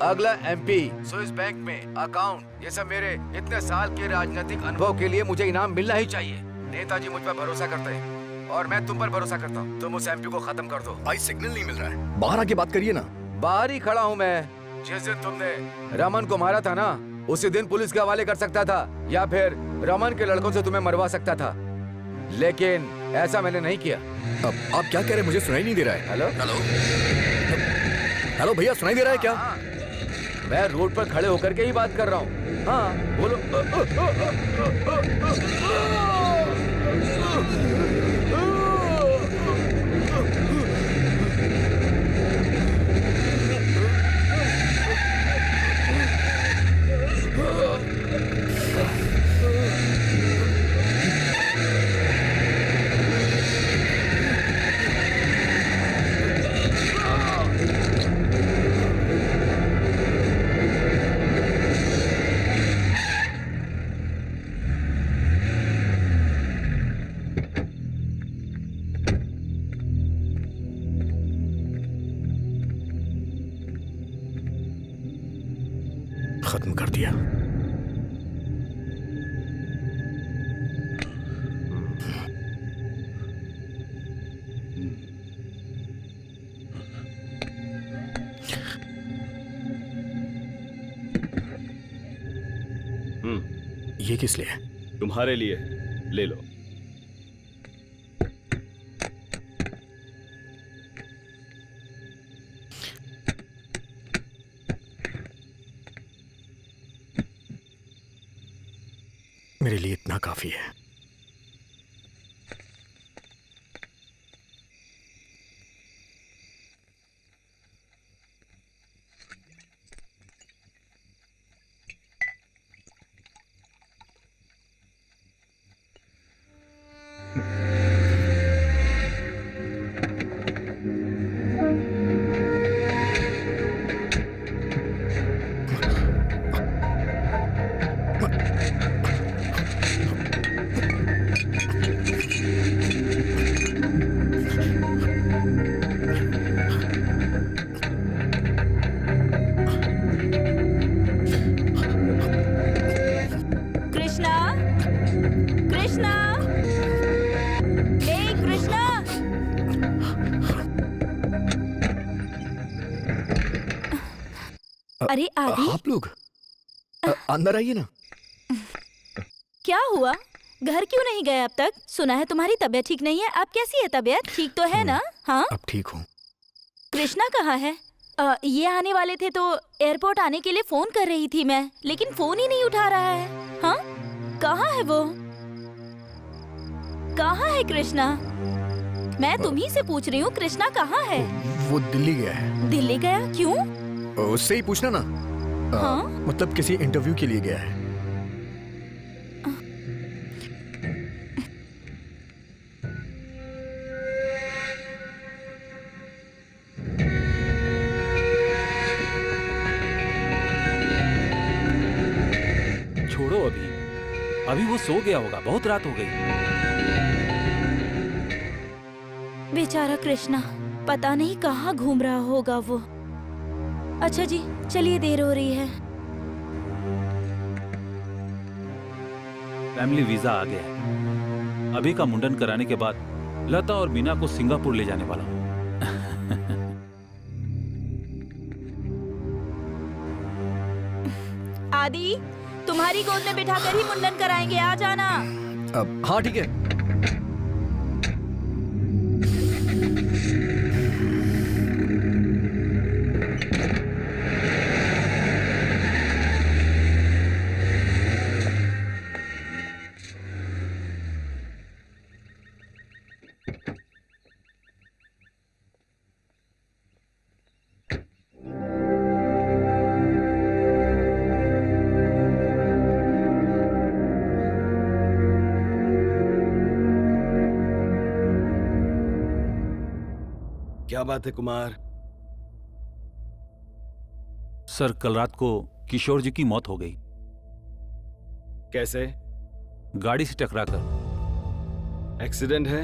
अगला एमपी, स्विस बैंक में अकाउंट, ये सब मेरे इतने साल के राजनीतिक अनुभव के लिए मुझे इनाम मिलना ही चाहिए। नेताजी मुझ पर भरोसा करते हैं और मैं तुम पर भरोसा करता हूँ। तुम उस एमपी को खत्म कर दो। भाई सिग्नल नहीं मिल रहा है, बाहर आके बात करिए ना। बाहर ही खड़ा हूँ मैं। जिस दिन तुमने रमन को मारा था ना, उसी दिन पुलिस के हवाले कर सकता था या फिर रमन के लड़कों से तुम्हें मरवा सकता था, लेकिन ऐसा मैंने नहीं किया। अब आप क्या कह रहे हैं? मुझे सुनाई नहीं दे रहा है। हेलो हेलो हेलो भैया, सुनाई दे रहा है क्या? मैं रोड पर खड़े होकर के ही बात कर रहा हूँ। हाँ बोलो। खत्म कर दिया। ये किस लिए? तुम्हारे लिए, ले लो। मेरे लिए इतना काफी है। कृष्णा, कृष्णा, हे कृष्णा। अरे आदि, आप लोग अंदर आइए ना। क्या हुआ? घर क्यों नहीं गए अब तक? सुना है तुम्हारी तबीयत ठीक नहीं है। अब कैसी है तबीयत? ठीक तो है ना? हाँ, अब ठीक हूँ। कृष्णा कहाँ है? ये आने वाले थे तो एयरपोर्ट आने के लिए फोन कर रही थी मैं, लेकिन फोन ही नहीं उठा रहा है। हाँ, कहाँ है वो? कहाँ है कृष्णा? मैं तुम्ही से पूछ रही हूँ, कृष्णा कहाँ है? वो दिल्ली गया है। दिल्ली गया? क्यों? उससे ही पूछना ना। हाँ? मतलब किसी इंटरव्यू के लिए गया है। छोड़ो अभी, अभी वो सो गया होगा, बहुत रात हो गई। बेचारा कृष्णा, पता नहीं कहाँ घूम रहा होगा वो। अच्छा जी, चलिए देर हो रही है। फैमिली वीजा आ गया है। अभी का मुंडन कराने के बाद लता और मीना को सिंगापुर ले जाने वाला हूँ। आदि, तुम्हारी गोद में बिठाकर ही मुंडन कराएंगे, आ जाना। हाँ ठीक है। क्या बात है कुमार? सर, कल रात को किशोर जी की मौत हो गई। कैसे? गाड़ी से टकराकर। एक्सीडेंट है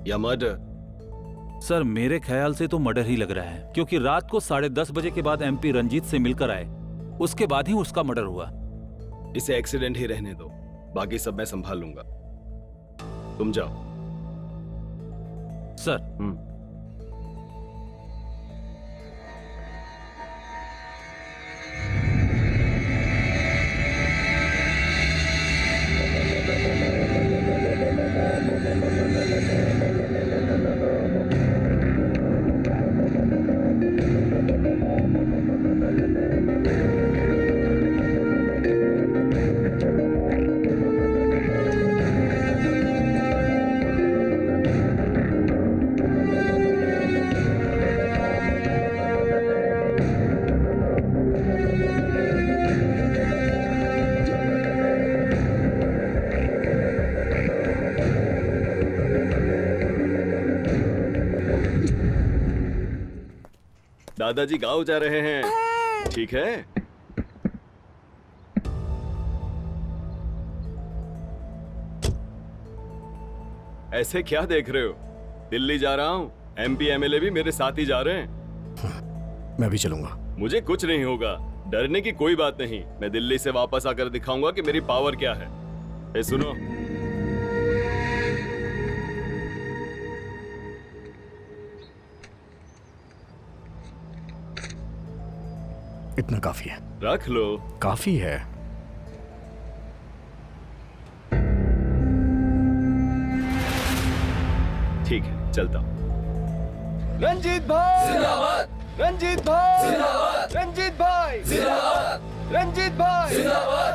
या मर्डर? सर, मेरे ख्याल से तो मर्डर ही लग रहा है, क्योंकि रात को 10:30 बजे के बाद एमपी रंजीत से मिलकर आए, उसके बाद ही उसका मर्डर हुआ। इसे एक्सीडेंट ही रहने दो, बाकी सब मैं संभाल लूंगा। तुम जाओ। सर। दादाजी गांव जा रहे हैं, ठीक है? ऐसे क्या देख रहे हो? दिल्ली जा रहा हूँ, एमपी एमएलए भी मेरे साथ ही जा रहे हैं। मैं भी चलूंगा। मुझे कुछ नहीं होगा, डरने की कोई बात नहीं। मैं दिल्ली से वापस आकर दिखाऊंगा कि मेरी पावर क्या है। ए सुनो, इतना काफी है। रख लो। काफी है। ठीक है, चलता हूँ। रंजीत भाई जिंदाबाद, रंजीत भाई जिंदाबाद, रंजीत भाई जिंदाबाद, रंजीत भाई जिंदाबाद,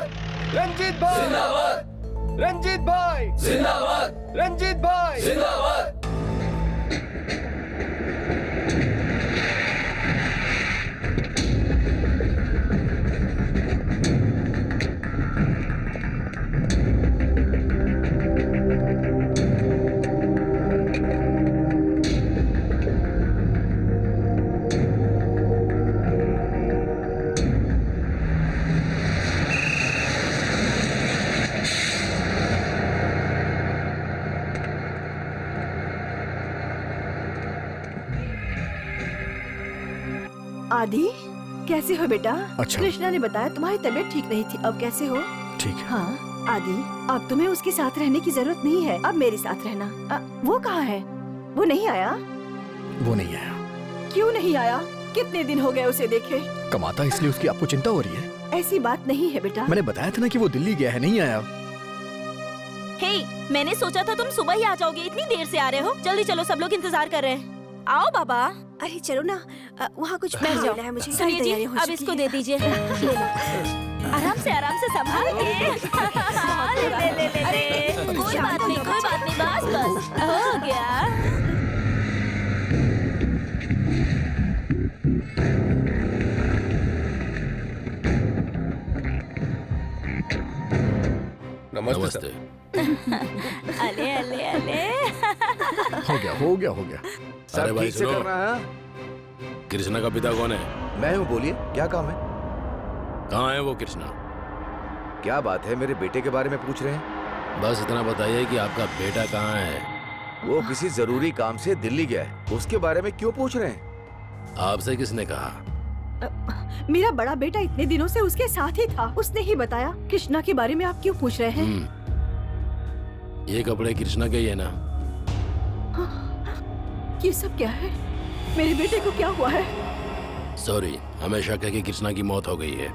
रंजीत भाई जिंदाबाद, रंजीत भाई जिंदाबाद, रंजीत भाई जिंदाबाद। आदि, कैसे हो बेटा? अच्छा। कृष्णा ने बताया तुम्हारी तबीयत ठीक नहीं थी, अब कैसे हो? ठीक है। हाँ आदि, अब तुम्हें उसके साथ रहने की जरूरत नहीं है, अब मेरे साथ रहना। वो कहाँ है? वो नहीं आया? वो नहीं आया। क्यों नहीं आया? कितने दिन हो गए उसे देखे? कमाता इसलिए उसकी आपको चिंता हो रही है? ऐसी बात नहीं है बेटा। मैंने बताया था ना कि वो दिल्ली गया है, नहीं आया। हे, मैंने सोचा था तुम सुबह ही आ जाओगे, इतनी देर से आ रहे हो। जल्दी चलो, सब लोग इंतजार कर रहे हैं। आओ बाबा। अरे चलो ना, वहाँ कुछ बैठ जाओ। है मुझे। सुनिए जी, अब इसको दे दीजिए। आराम से संभाल के। ले। कोई बात नहीं, बस हो गया। नमस्ते। अले। हो गया। अरे भाई ठीक से सुनो, करना है। कृष्णा का पिता कौन है? मैं हूँ, बोलिए क्या काम है? कहाँ है वो कृष्णा? क्या बात है, मेरे बेटे के बारे में पूछ रहे हैं? बस इतना बताइए कि आपका बेटा कहाँ है? वो किसी जरूरी काम से दिल्ली गया है, उसके बारे में क्यों पूछ रहे हैं? आपसे किसने कहा? मेरा बड़ा बेटा इतने दिनों से उसके साथ ही था, उसने ही बताया। कृष्णा के बारे में आप क्यों पूछ रहे हैं? ये कपड़े कृष्णा के ही है ना? ये सब क्या है? मेरे बेटे को क्या हुआ है? सॉरी, हमें शक है कि कृष्णा की मौत हो गई है।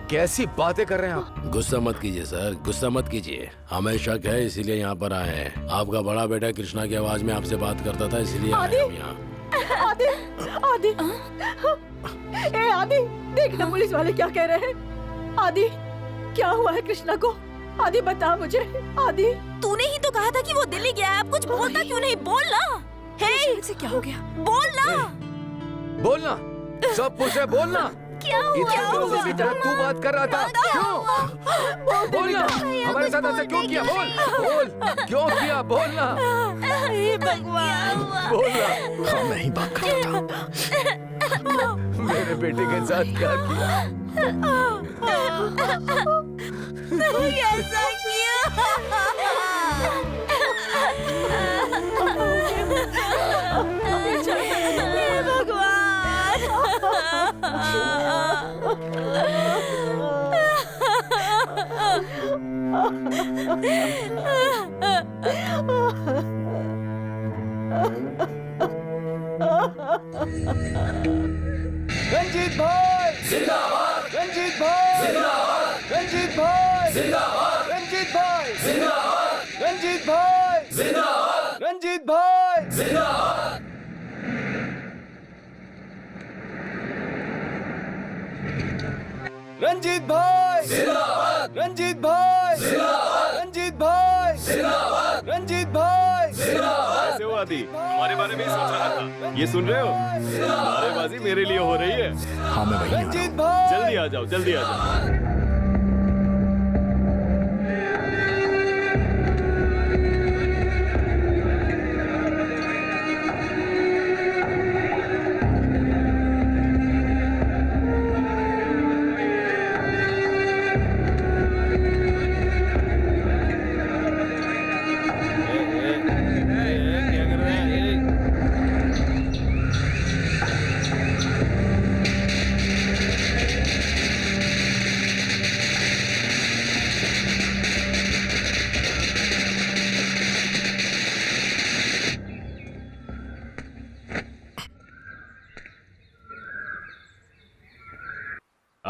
कैसी बातें कर रहे हैं आप? गुस्सा मत कीजिए सर, गुस्सा मत कीजिए। हमें शक है इसीलिए यहाँ पर आए हैं। आपका बड़ा बेटा कृष्णा की आवाज में आपसे बात करता था, इसलिए आए हम यहाँ। आदि, ए आदि, देखना पुलिस वाले क्या कह रहे हैं। आदि, क्या हुआ है कृष्णा को? आदि बता मुझे। आदि, तूने ही तो कहा था कि वो दिल्ली गया है, अब कुछ बोलता क्यों नहीं? बोल ना। हे, से क्या हो गया? बोलना, सब पूछ रहे, बोलना। क्या हुआ? की तरह तू बात कर रहा था, क्यों? बोलना, हमारे साथ ऐसा क्यों किया? बोल, क्यों किया? बोलना। भगवान, बोलना। हाँ, मैं ही बात कर रहा था। मेरे बेटे के साथ क्या किया? ऐसा रंजीत भाई जिंदाबाद, रंजीत भाई जिंदाबाद, रंजीत भाई जिंदाबाद, रंजीत भाई जिंदाबाद, रंजीत भाई जिंदाबाद, रंजीत भाई जिंदाबाद। रंजीत भाई जिंदाबाद, रंजीत भाई जिंदाबाद, रंजीत भाई जिंदाबाद, रंजीत भाई जिंदाबाद। कैसे हो आदि? तुम्हारे बारे में ही सोच रहा था। ये सुन रहे हो? नारेबाजी मेरे लिए हो रही है। हाँ, मैं वही रंजीत भाई जल्दी आ जाओ, जल्दी आ जाओ।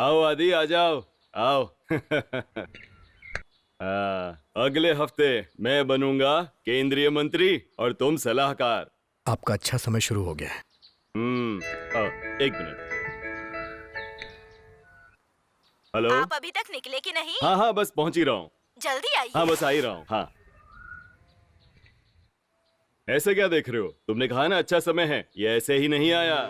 आओ आदि, आ जाओ, आओ। अगले हफ्ते मैं बनूंगा केंद्रीय मंत्री और तुम सलाहकार। आपका अच्छा समय शुरू हो गया है। एक मिनट। हेलो। आप अभी तक निकले कि नहीं? हाँ हाँ, बस पहुंच ही रहा हूँ। जल्दी आइए। हाँ बस आ ही रहा हूँ। हाँ, ऐसे क्या देख रहे हो? तुमने कहा ना अच्छा समय है, ये ऐसे ही नहीं आया।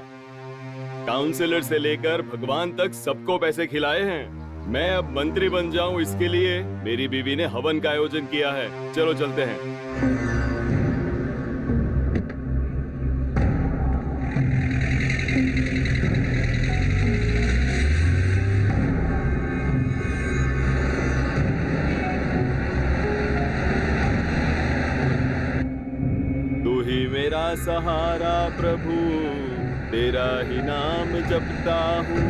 काउंसलर से लेकर भगवान तक सबको पैसे खिलाए हैं। मैं अब मंत्री बन जाऊं, इसके लिए मेरी बीवी ने हवन का आयोजन किया है। चलो चलते हैं। तू ही मेरा सहारा प्रभु, तेरा ही नाम जपता हूँ।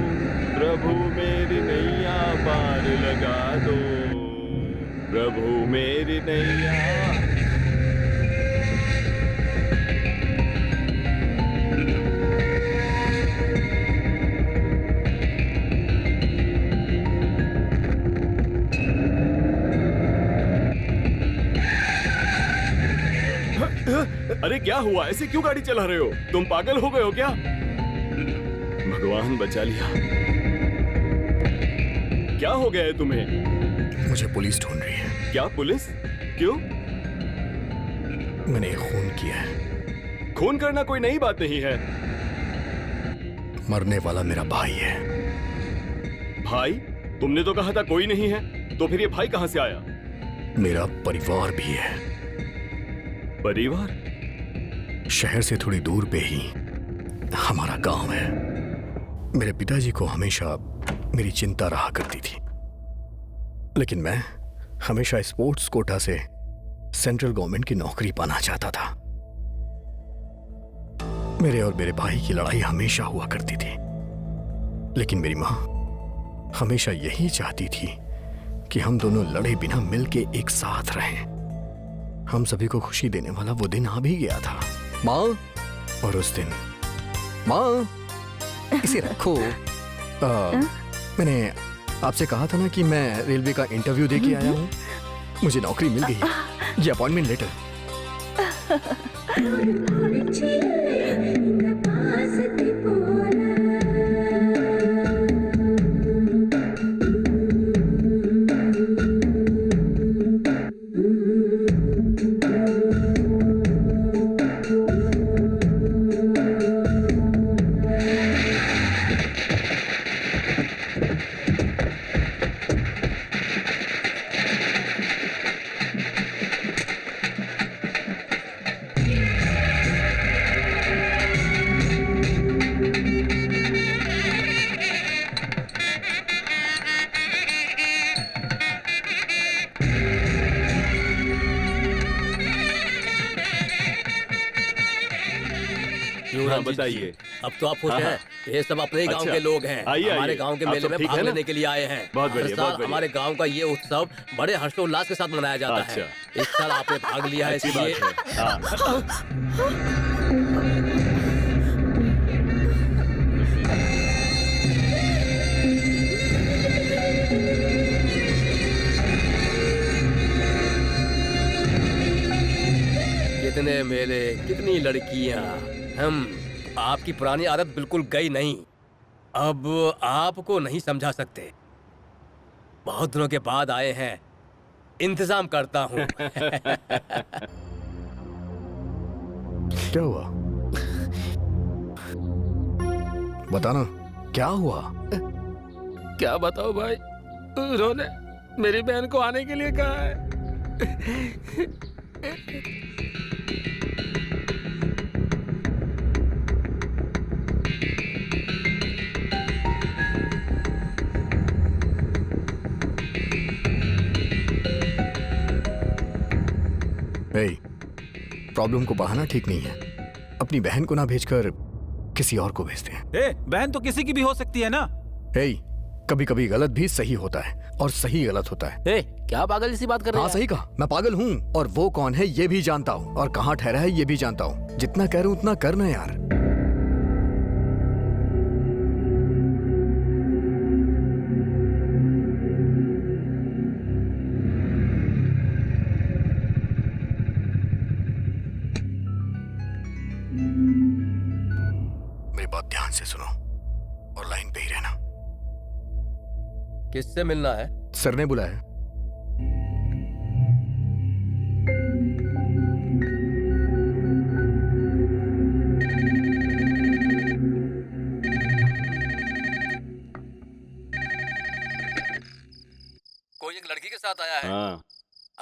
प्रभु मेरी नैया पार लगा दो, प्रभु मेरी नैया। अरे क्या हुआ? ऐसे क्यों गाड़ी चला रहे हो? तुम पागल हो गए हो क्या? भगवान बचा लिया। क्या हो गया है तुम्हें? मुझे पुलिस ढूंढ रही है। क्या पुलिस? क्यों? मैंने खून किया है। खून करना कोई नई बात नहीं है। मरने वाला मेरा भाई है। भाई? तुमने तो कहा था कोई नहीं है, तो फिर ये भाई कहां से आया? मेरा परिवार भी है। परिवार? शहर से थोड़ी दूर पे ही हमारा गांव है। मेरे पिताजी को हमेशा मेरी चिंता रहा करती थी, लेकिन मैं हमेशा स्पोर्ट्स कोटा से सेंट्रल गवर्नमेंट की नौकरी पाना चाहता था। मेरे और मेरे भाई की लड़ाई हमेशा हुआ करती थी, लेकिन मेरी मां हमेशा यही चाहती थी कि हम दोनों लड़े बिना मिलके एक साथ रहें। हम सभी को खुशी देने वाला वो दिन आ भी गया था मां। और उस दिन मां, इसे रखो। मैंने आपसे कहा था ना कि मैं रेलवे का इंटरव्यू दे के आया हूँ। मुझे नौकरी मिल गई है। ये अपॉइंटमेंट लेटर। हाँ बताइए। अब तो आप खुश हैं? ये सब अपने ही गांव अच्छा। के लोग हैं। आइए, हमारे आइए। गांव के आप मेले सब में ठीक भाग है ना? लेने के लिए आए हैं। बहुत बढ़िया, हर बहुत साल बढ़िया। हमारे गांव का ये उत्सव बड़े हर्षोल्लास के साथ मनाया जाता है। इस साल आपने भाग लिया है, अच्छी इसलिए बात है। हाँ। कितने मेले, कितनी लड़कियां। आपकी पुरानी आदत बिल्कुल गई नहीं। अब आपको नहीं समझा सकते। बहुत दिनों के बाद आए हैं, इंतजाम करता हूँ। क्या हुआ? बताना, क्या हुआ? क्या बताओ भाई, उन्होंने मेरी बहन को आने के लिए कहा है। प्रॉब्लम को बढ़ाना ठीक नहीं है। अपनी बहन को ना भेजकर किसी और को भेजते हैं। बहन तो किसी की भी हो सकती है ना। कभी कभी गलत भी सही होता है और सही गलत होता है। क्या पागल सी बात कर रहे हैं? हाँ सही कहा, मैं पागल हूँ और वो कौन है ये भी जानता हूँ और कहाँ ठहरा है ये भी जानता हूँ। जितना कह रहा हूँ उतना करना यार। बात ध्यान से सुनो और लाइन पे ही रहना। किससे मिलना है? सर ने बुलाया। कोई एक लड़की के साथ आया है। हाँ,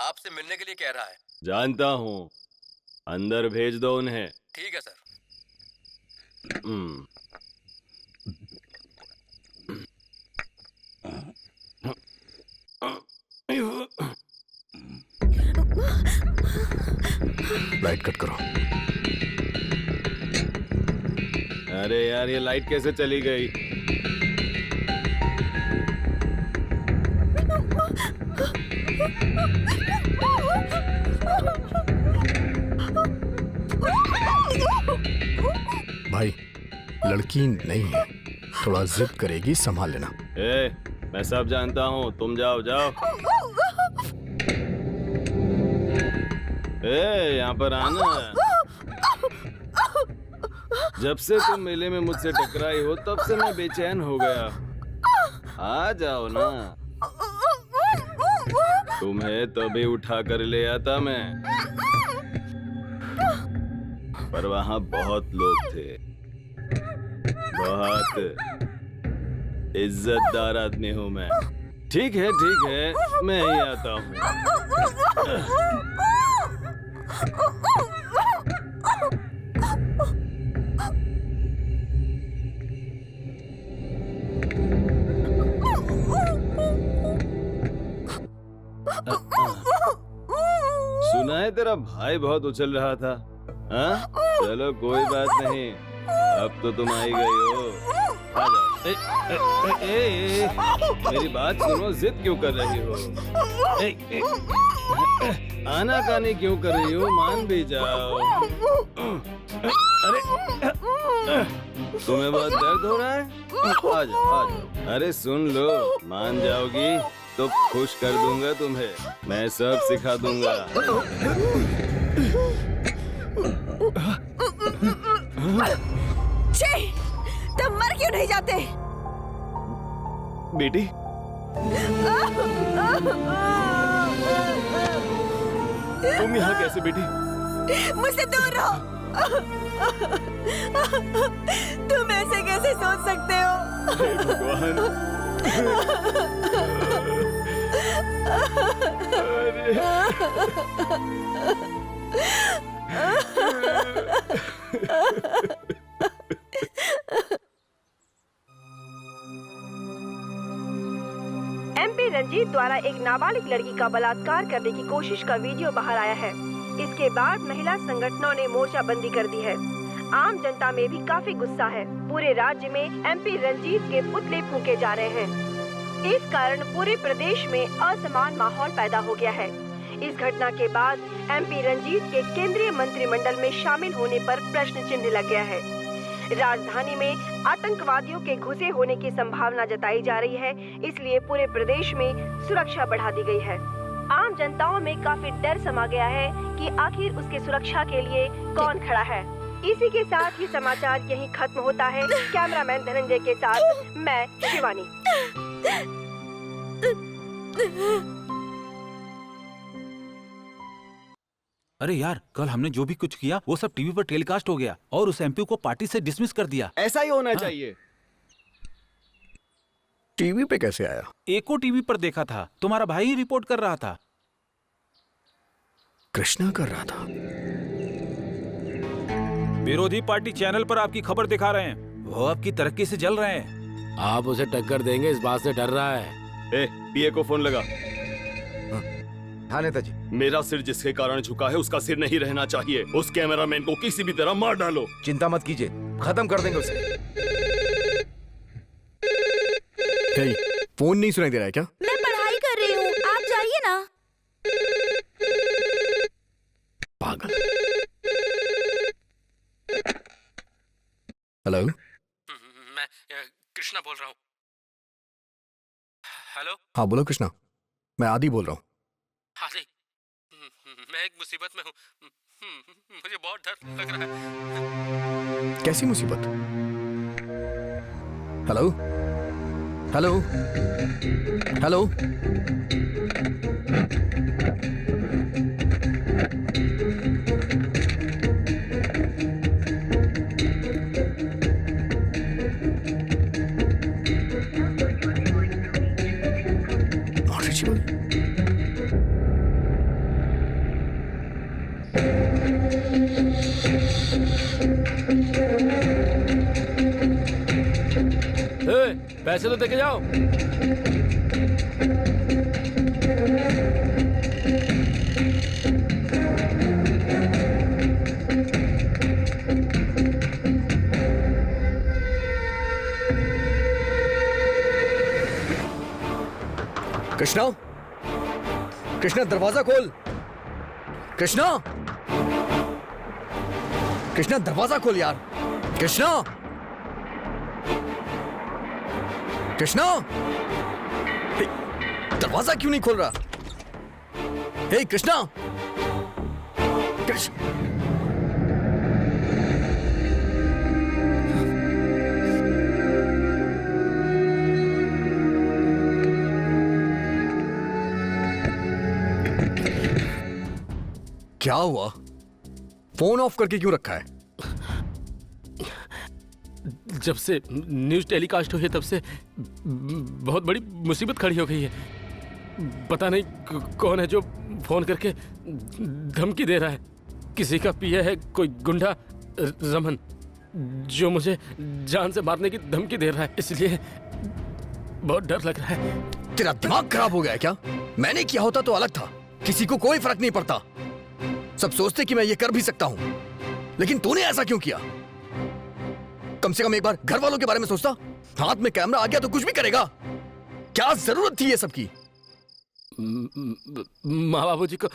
आपसे मिलने के लिए कह रहा है। जानता हूँ, अंदर भेज दो उन्हें। ठीक है सर। लाइट कट करो। अरे यार, ये लाइट कैसे चली गई? भाई, लड़की नहीं है, थोड़ा जिद करेगी, संभाल लेना। ए, मैं सब जानता हूँ, तुम जाओ जाओ। ए, यहाँ पर आना। जब से तुम मेले में मुझसे टकराई हो तब से मैं बेचैन हो गया। आ जाओ ना। तुम्हें तभी उठा कर ले आता मैं, पर वहां बहुत लोग थे। बहुत इज्जतदार आदमी हूं मैं। ठीक है, मैं ही आता हूँ। सुना है तेरा भाई बहुत उछल रहा था। हाँ, चलो कोई बात नहीं, अब तो तुम आई गई हो। आ जाओ। मेरी बात सुनो, जिद क्यों कर रही हो? आनाकानी क्यों कर रही हो? मान भी जाओ। अरे, तुम्हें बहुत दर्द हो रहा है? आ जाओ। अरे सुन लो, मान जाओगी तो खुश कर दूंगा तुम्हें। मैं सब सिखा दूंगा। छी, तुम मर क्यों नहीं जाते? बेटी, तुम यहाँ कैसे बेटी? मुझसे दूर रहो। तुम ऐसे कैसे सोच सकते हो? हे भगवान। MP रंजीत द्वारा एक नाबालिग लड़की का बलात्कार करने की कोशिश का वीडियो बाहर आया है। इसके बाद महिला संगठनों ने मोर्चाबंदी कर दी है। आम जनता में भी काफी गुस्सा है। पूरे राज्य में MP रंजीत के पुतले फूंके जा रहे हैं। इस कारण पूरे प्रदेश में असमान माहौल पैदा हो गया है। इस घटना के बाद MP रंजीत के केंद्रीय मंत्रिमंडल में शामिल होने पर प्रश्न चिन्ह लग गया है। राजधानी में आतंकवादियों के घुसे होने की संभावना जताई जा रही है, इसलिए पूरे प्रदेश में सुरक्षा बढ़ा दी गई है। आम जनताओं में काफी डर समा गया है कि आखिर उसकी सुरक्षा के लिए कौन खड़ा है। इसी के साथ ही समाचार यहीं खत्म होता है। कैमरामैन धनंजय के साथ मैं शिवानी। अरे यार, कल हमने जो भी कुछ किया वो सब टीवी पर टेलीकास्ट हो गया और उस एमपी को पार्टी से डिसमिस कर दिया। ऐसा ही होना चाहिए। टीवी पे कैसे आया? एको टीवी पर देखा था, तुम्हारा भाई ही रिपोर्ट कर रहा था। कृष्णा कर रहा था। विरोधी पार्टी चैनल पर आपकी खबर दिखा रहे हैं, वो आपकी तरक्की से जल रहे हैं। आप उसे टक्कर देंगे इस बात से डर रहा है। पीए को फोन लगा। हाँ नेताजी। मेरा सिर जिसके कारण झुका है उसका सिर नहीं रहना चाहिए। उस कैमरामैन को किसी भी तरह मार डालो। चिंता मत कीजिए, खत्म कर देंगे उसे। हे, फोन नहीं सुनाई दे रहा है क्या? मैं पढ़ाई कर रही हूँ, आप जाइए ना। पागल। हेलो, मैं कृष्णा बोल रहा हूँ। हेलो। हाँ बोलो कृष्णा, मैं आदि बोल रहा हूँ। आदि, मैं एक मुसीबत में हूँ। मुझे बहुत डर लग रहा है। कैसी मुसीबत? Hello hello hello Not reachable. पैसे तो देके जाओ। कृष्णा, कृष्णा दरवाजा खोल। कृष्णा, कृष्णा दरवाजा खोल यार। कृष्णा, कृष्णा, दरवाजा क्यों नहीं खोल रहा? हे कृष्णा, कृष्ण क्या हुआ? फोन ऑफ करके क्यों रखा है? जब से न्यूज टेलीकास्ट हुई है तब से बहुत बड़ी मुसीबत खड़ी हो गई है। पता नहीं कौन है जो फोन करके धमकी दे रहा है। किसी का पिया है कोई गुंडा रमन जो मुझे जान से मारने की धमकी दे रहा है, इसलिए बहुत डर लग रहा है। तेरा दिमाग खराब हो गया है क्या? मैंने किया होता तो अलग था, किसी को कोई फर्क नहीं पड़ता। सब सोचते कि मैं ये कर भी सकता हूं, लेकिन तूने ऐसा क्यों किया? कम से कम एक बार घर वालों के बारे में सोचता। हाथ में कैमरा आ गया तो कुछ भी करेगा। क्या जरूरत थी ये सब की? माँ बाबूजी को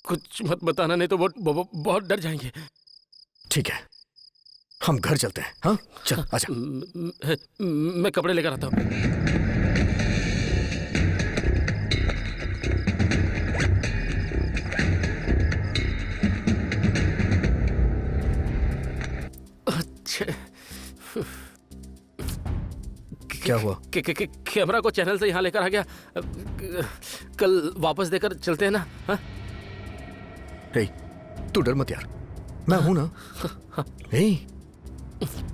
कुछ मत बताना, नहीं तो वो बहुत डर जाएंगे। ठीक है, हम घर चलते हैं। हाँ चल आजा। मैं कपड़े लेकर आता हूँ। क्या हुआ? कैमरा को चैनल से यहाँ लेकर आ गया। कल वापस देकर चलते हैं ना? हाँ? हे, तू डर मत यार, मैं हूं ना। हे,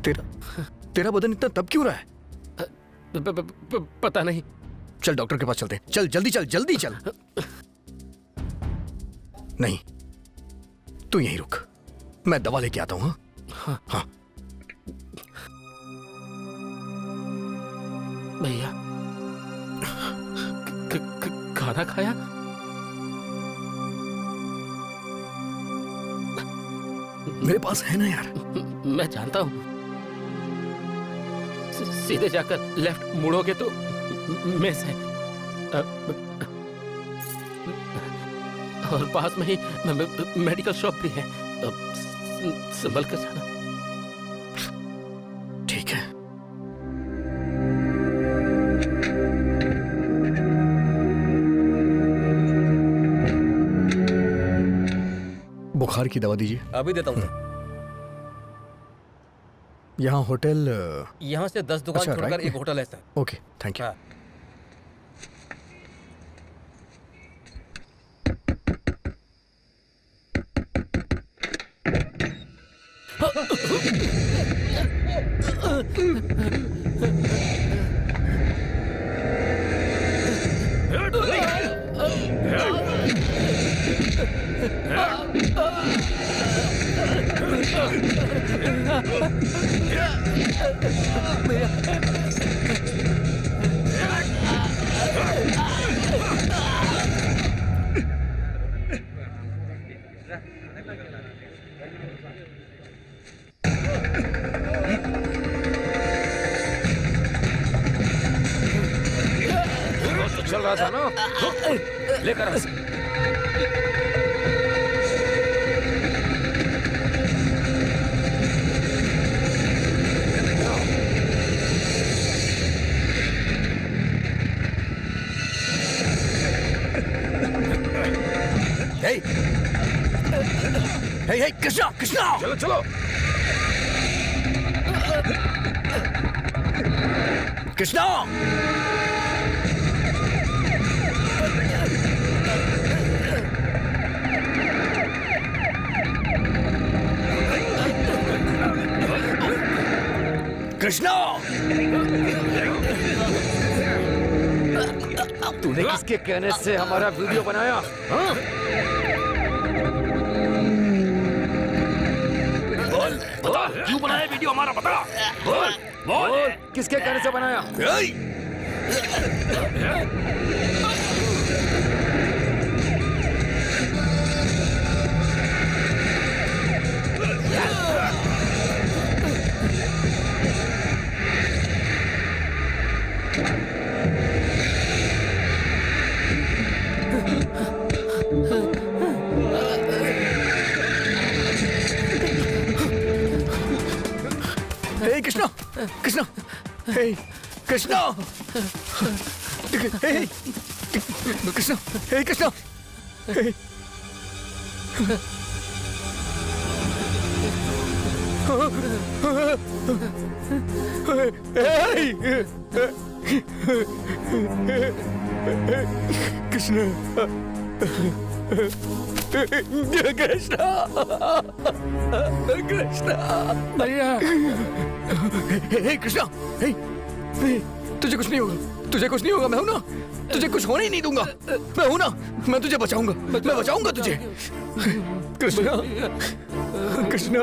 तेरा बदन इतना तब क्यों रहा है? पता नहीं। चल डॉक्टर के पास चलते हैं। चल जल्दी चल, जल्दी चल। नहीं, तू यहीं रुक, मैं दवा लेके आता हूं। हाँ हाँ। भैया, खाना खाया? मेरे पास है ना यार। मैं जानता हूं। सीधे जाकर लेफ्ट मुड़ोगे तो मेस है, और पास में ही मेडिकल शॉप भी है। संभल कर जाना। ठीक है। बुखार की दवा दीजिए। अभी देता हूँ। यहाँ होटल? यहाँ से 10 दुकान छोड़कर एक होटल है सर। Okay, thank you. चल रहा था ना, लेकर आ। हे कृष्णा, कृष्णा, चलो चलो। कृष्णा! कृष्णा! तूने किसके कहने से हमारा वीडियो बनाया? हाँ? बोल, बता, क्यों बनाया वीडियो हमारा? बता, बोल, बोल, किसके कहने से बनाया? हे कृष्णा, कृष्णा, हे कृष्णा, हे कृष्णा, हे कृष्णा, हे कृष्णा, कृष्णा, कृष्णा, भैया, हे कृष्णा, हे, तुझे कुछ नहीं होगा, तुझे कुछ नहीं होगा, मैं हूं ना, तुझे कुछ होने ही नहीं दूंगा, मैं हूं ना, मैं तुझे बचाऊंगा, मैं बचाऊंगा तुझे, कृष्णा, कृष्णा,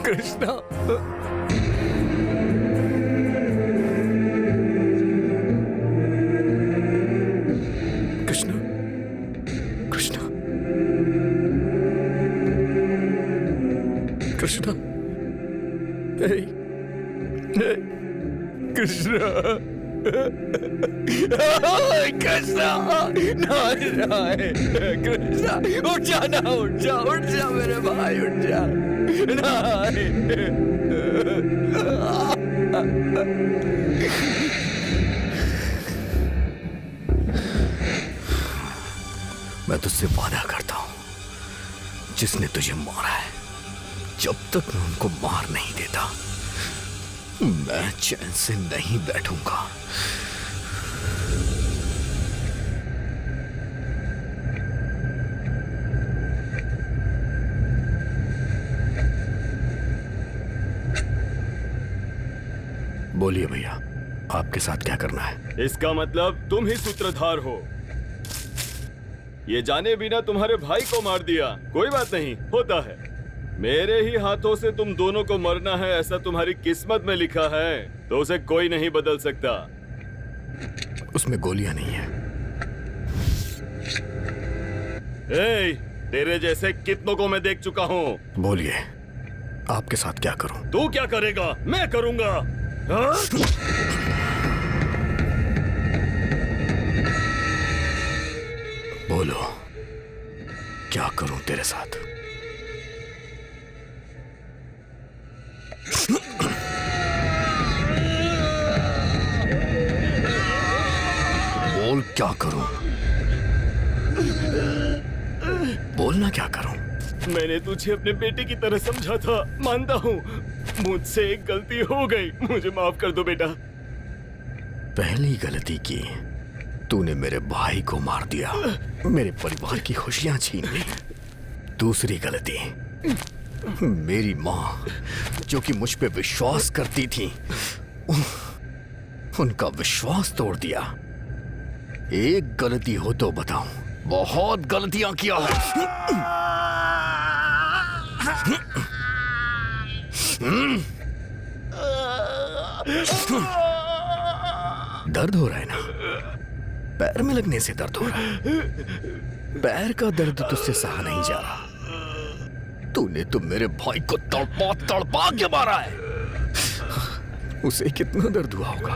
कृष्णा, कृष्णा, कृष्णा, कृष्णा, हे, हे, कृष्णा, कृष्णा, नारायण, कृष्णा, उठ जा ना, उठ जा मेरे भाई, उठ जा, नारायण। मैं तुझसे वादा करता हूं, जिसने तुझे मारा है, जब तक मैं उनको मार नहीं देता, मैं चैन से नहीं बैठूंगा। बोलिए भैया, आपके साथ क्या करना है? इसका मतलब तुम ही सूत्रधार हो। ये जाने बिना तुम्हारे भाई को मार दिया। कोई बात नहीं, होता है। मेरे ही हाथों से तुम दोनों को मरना है, ऐसा तुम्हारी किस्मत में लिखा है, तो उसे कोई नहीं बदल सकता। उसमें गोलियां नहीं है। ए, तेरे जैसे कितनों को मैं देख चुका हूँ। बोलिए, आपके साथ क्या करूं? तू क्या करेगा? मैं करूंगा। हाँ? बोलो, क्या करूं तेरे साथ? बोल, क्या करूं? बोलना, क्या करूं? मैंने तुझे अपने बेटे की तरह समझा था, मानता हूँ। मुझसे एक गलती हो गई, मुझे माफ कर दो बेटा। पहली गलती की, तूने मेरे भाई को मार दिया, मेरे परिवार की खुशियां छीन ली। दूसरी गलती, मेरी माँ जो कि मुझ पे विश्वास करती थी, उनका विश्वास तोड़ दिया। एक गलती हो तो बताऊं, बहुत गलतियां किया है। दर्द हो रहा है ना? पैर में लगने से दर्द हो रहा है। पैर का दर्द तुझसे सहा नहीं जा रहा। तूने तो मेरे भाई को तड़पा तड़पा के मारा है। उसे कितना दर्द हुआ होगा।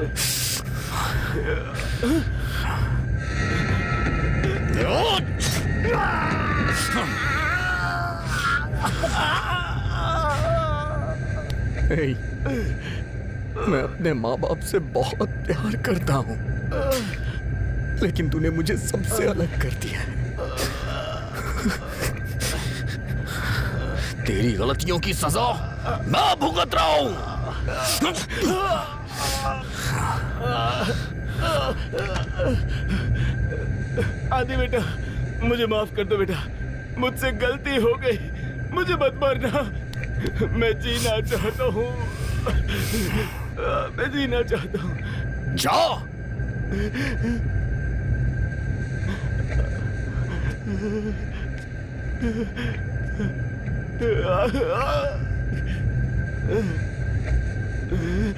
मैं अपने माँ बाप से बहुत प्यार करता हूँ, लेकिन तूने मुझे सबसे अलग कर दिया है। तेरी गलतियों की सजा मैं भुगत रहा हूँ। आदि बेटा, मुझे माफ कर दो बेटा, मुझसे गलती हो गई, मुझे मत मारना, मैं जीना चाहता हूँ, मैं जीना चाहता हूँ। जाओ।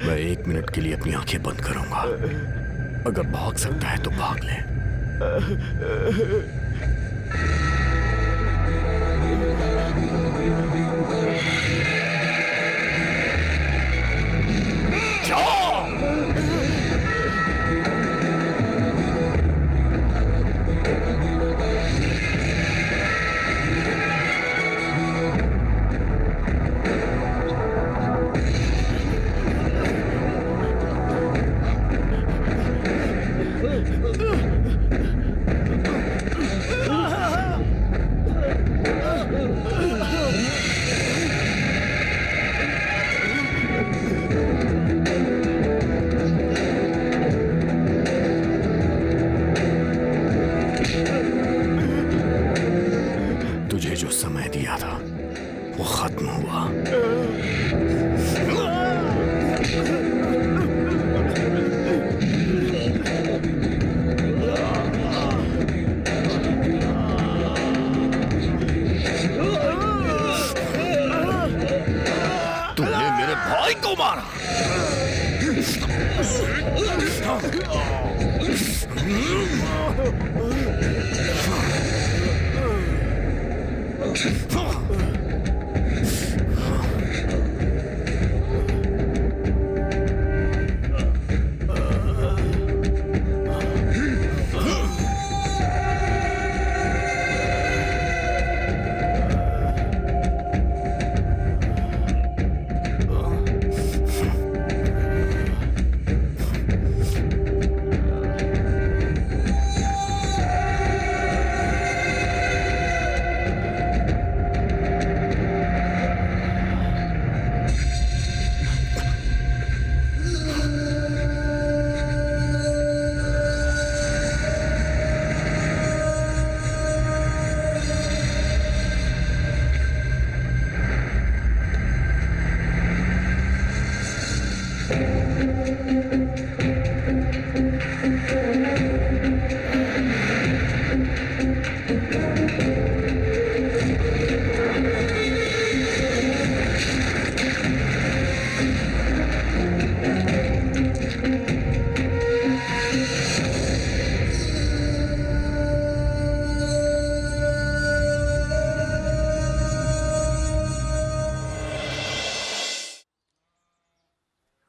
मैं 1 मिनट के लिए अपनी आंखें बंद करूंगा, अगर भाग सकता है तो भाग ले। तुझे जो समय दिया था वो खत्म हुआ। तुमने मेरे भाई को मारा।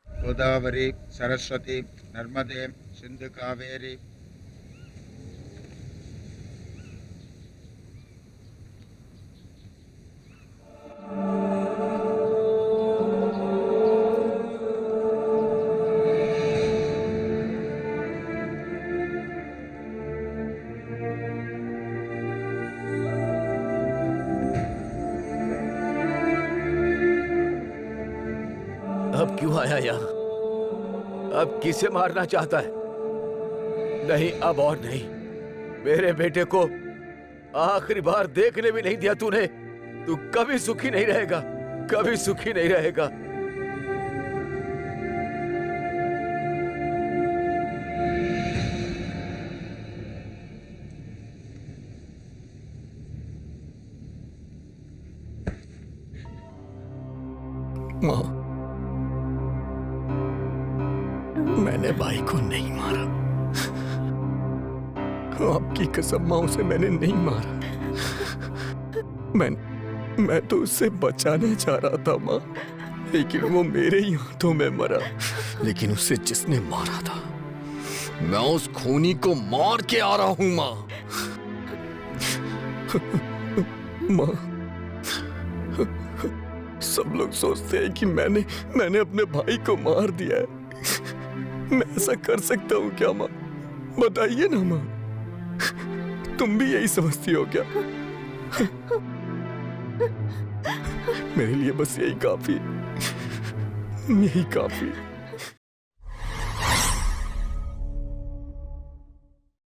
गोदावरी सरस्वती नर्मदे सिंधु कावेरी। अब क्यों आया यहाँ? अब किसे मारना चाहता है? नहीं, अब और नहीं। मेरे बेटे को आखिरी बार देखने भी नहीं दिया तूने। तू कभी सुखी नहीं रहेगा, कभी सुखी नहीं रहेगा। माँ, मैंने भाई को नहीं मारा। आपकी कसम माँ, उसे मैंने नहीं मारा। मैं तो उससे बचाने चाह रहा था माँ, लेकिन वो मेरे ही हाथों में मरा। लेकिन उसे जिसने मारा था, मैं उस खूनी को मार के आ रहा हूं माँ। माँ, सब लोग सोचते हैं कि मैंने अपने भाई को मार दिया है। मैं ऐसा कर सकता हूँ क्या माँ? बताइए ना माँ, तुम भी यही समझती हो क्या? मेरे लिए बस यही काफी, यही काफी।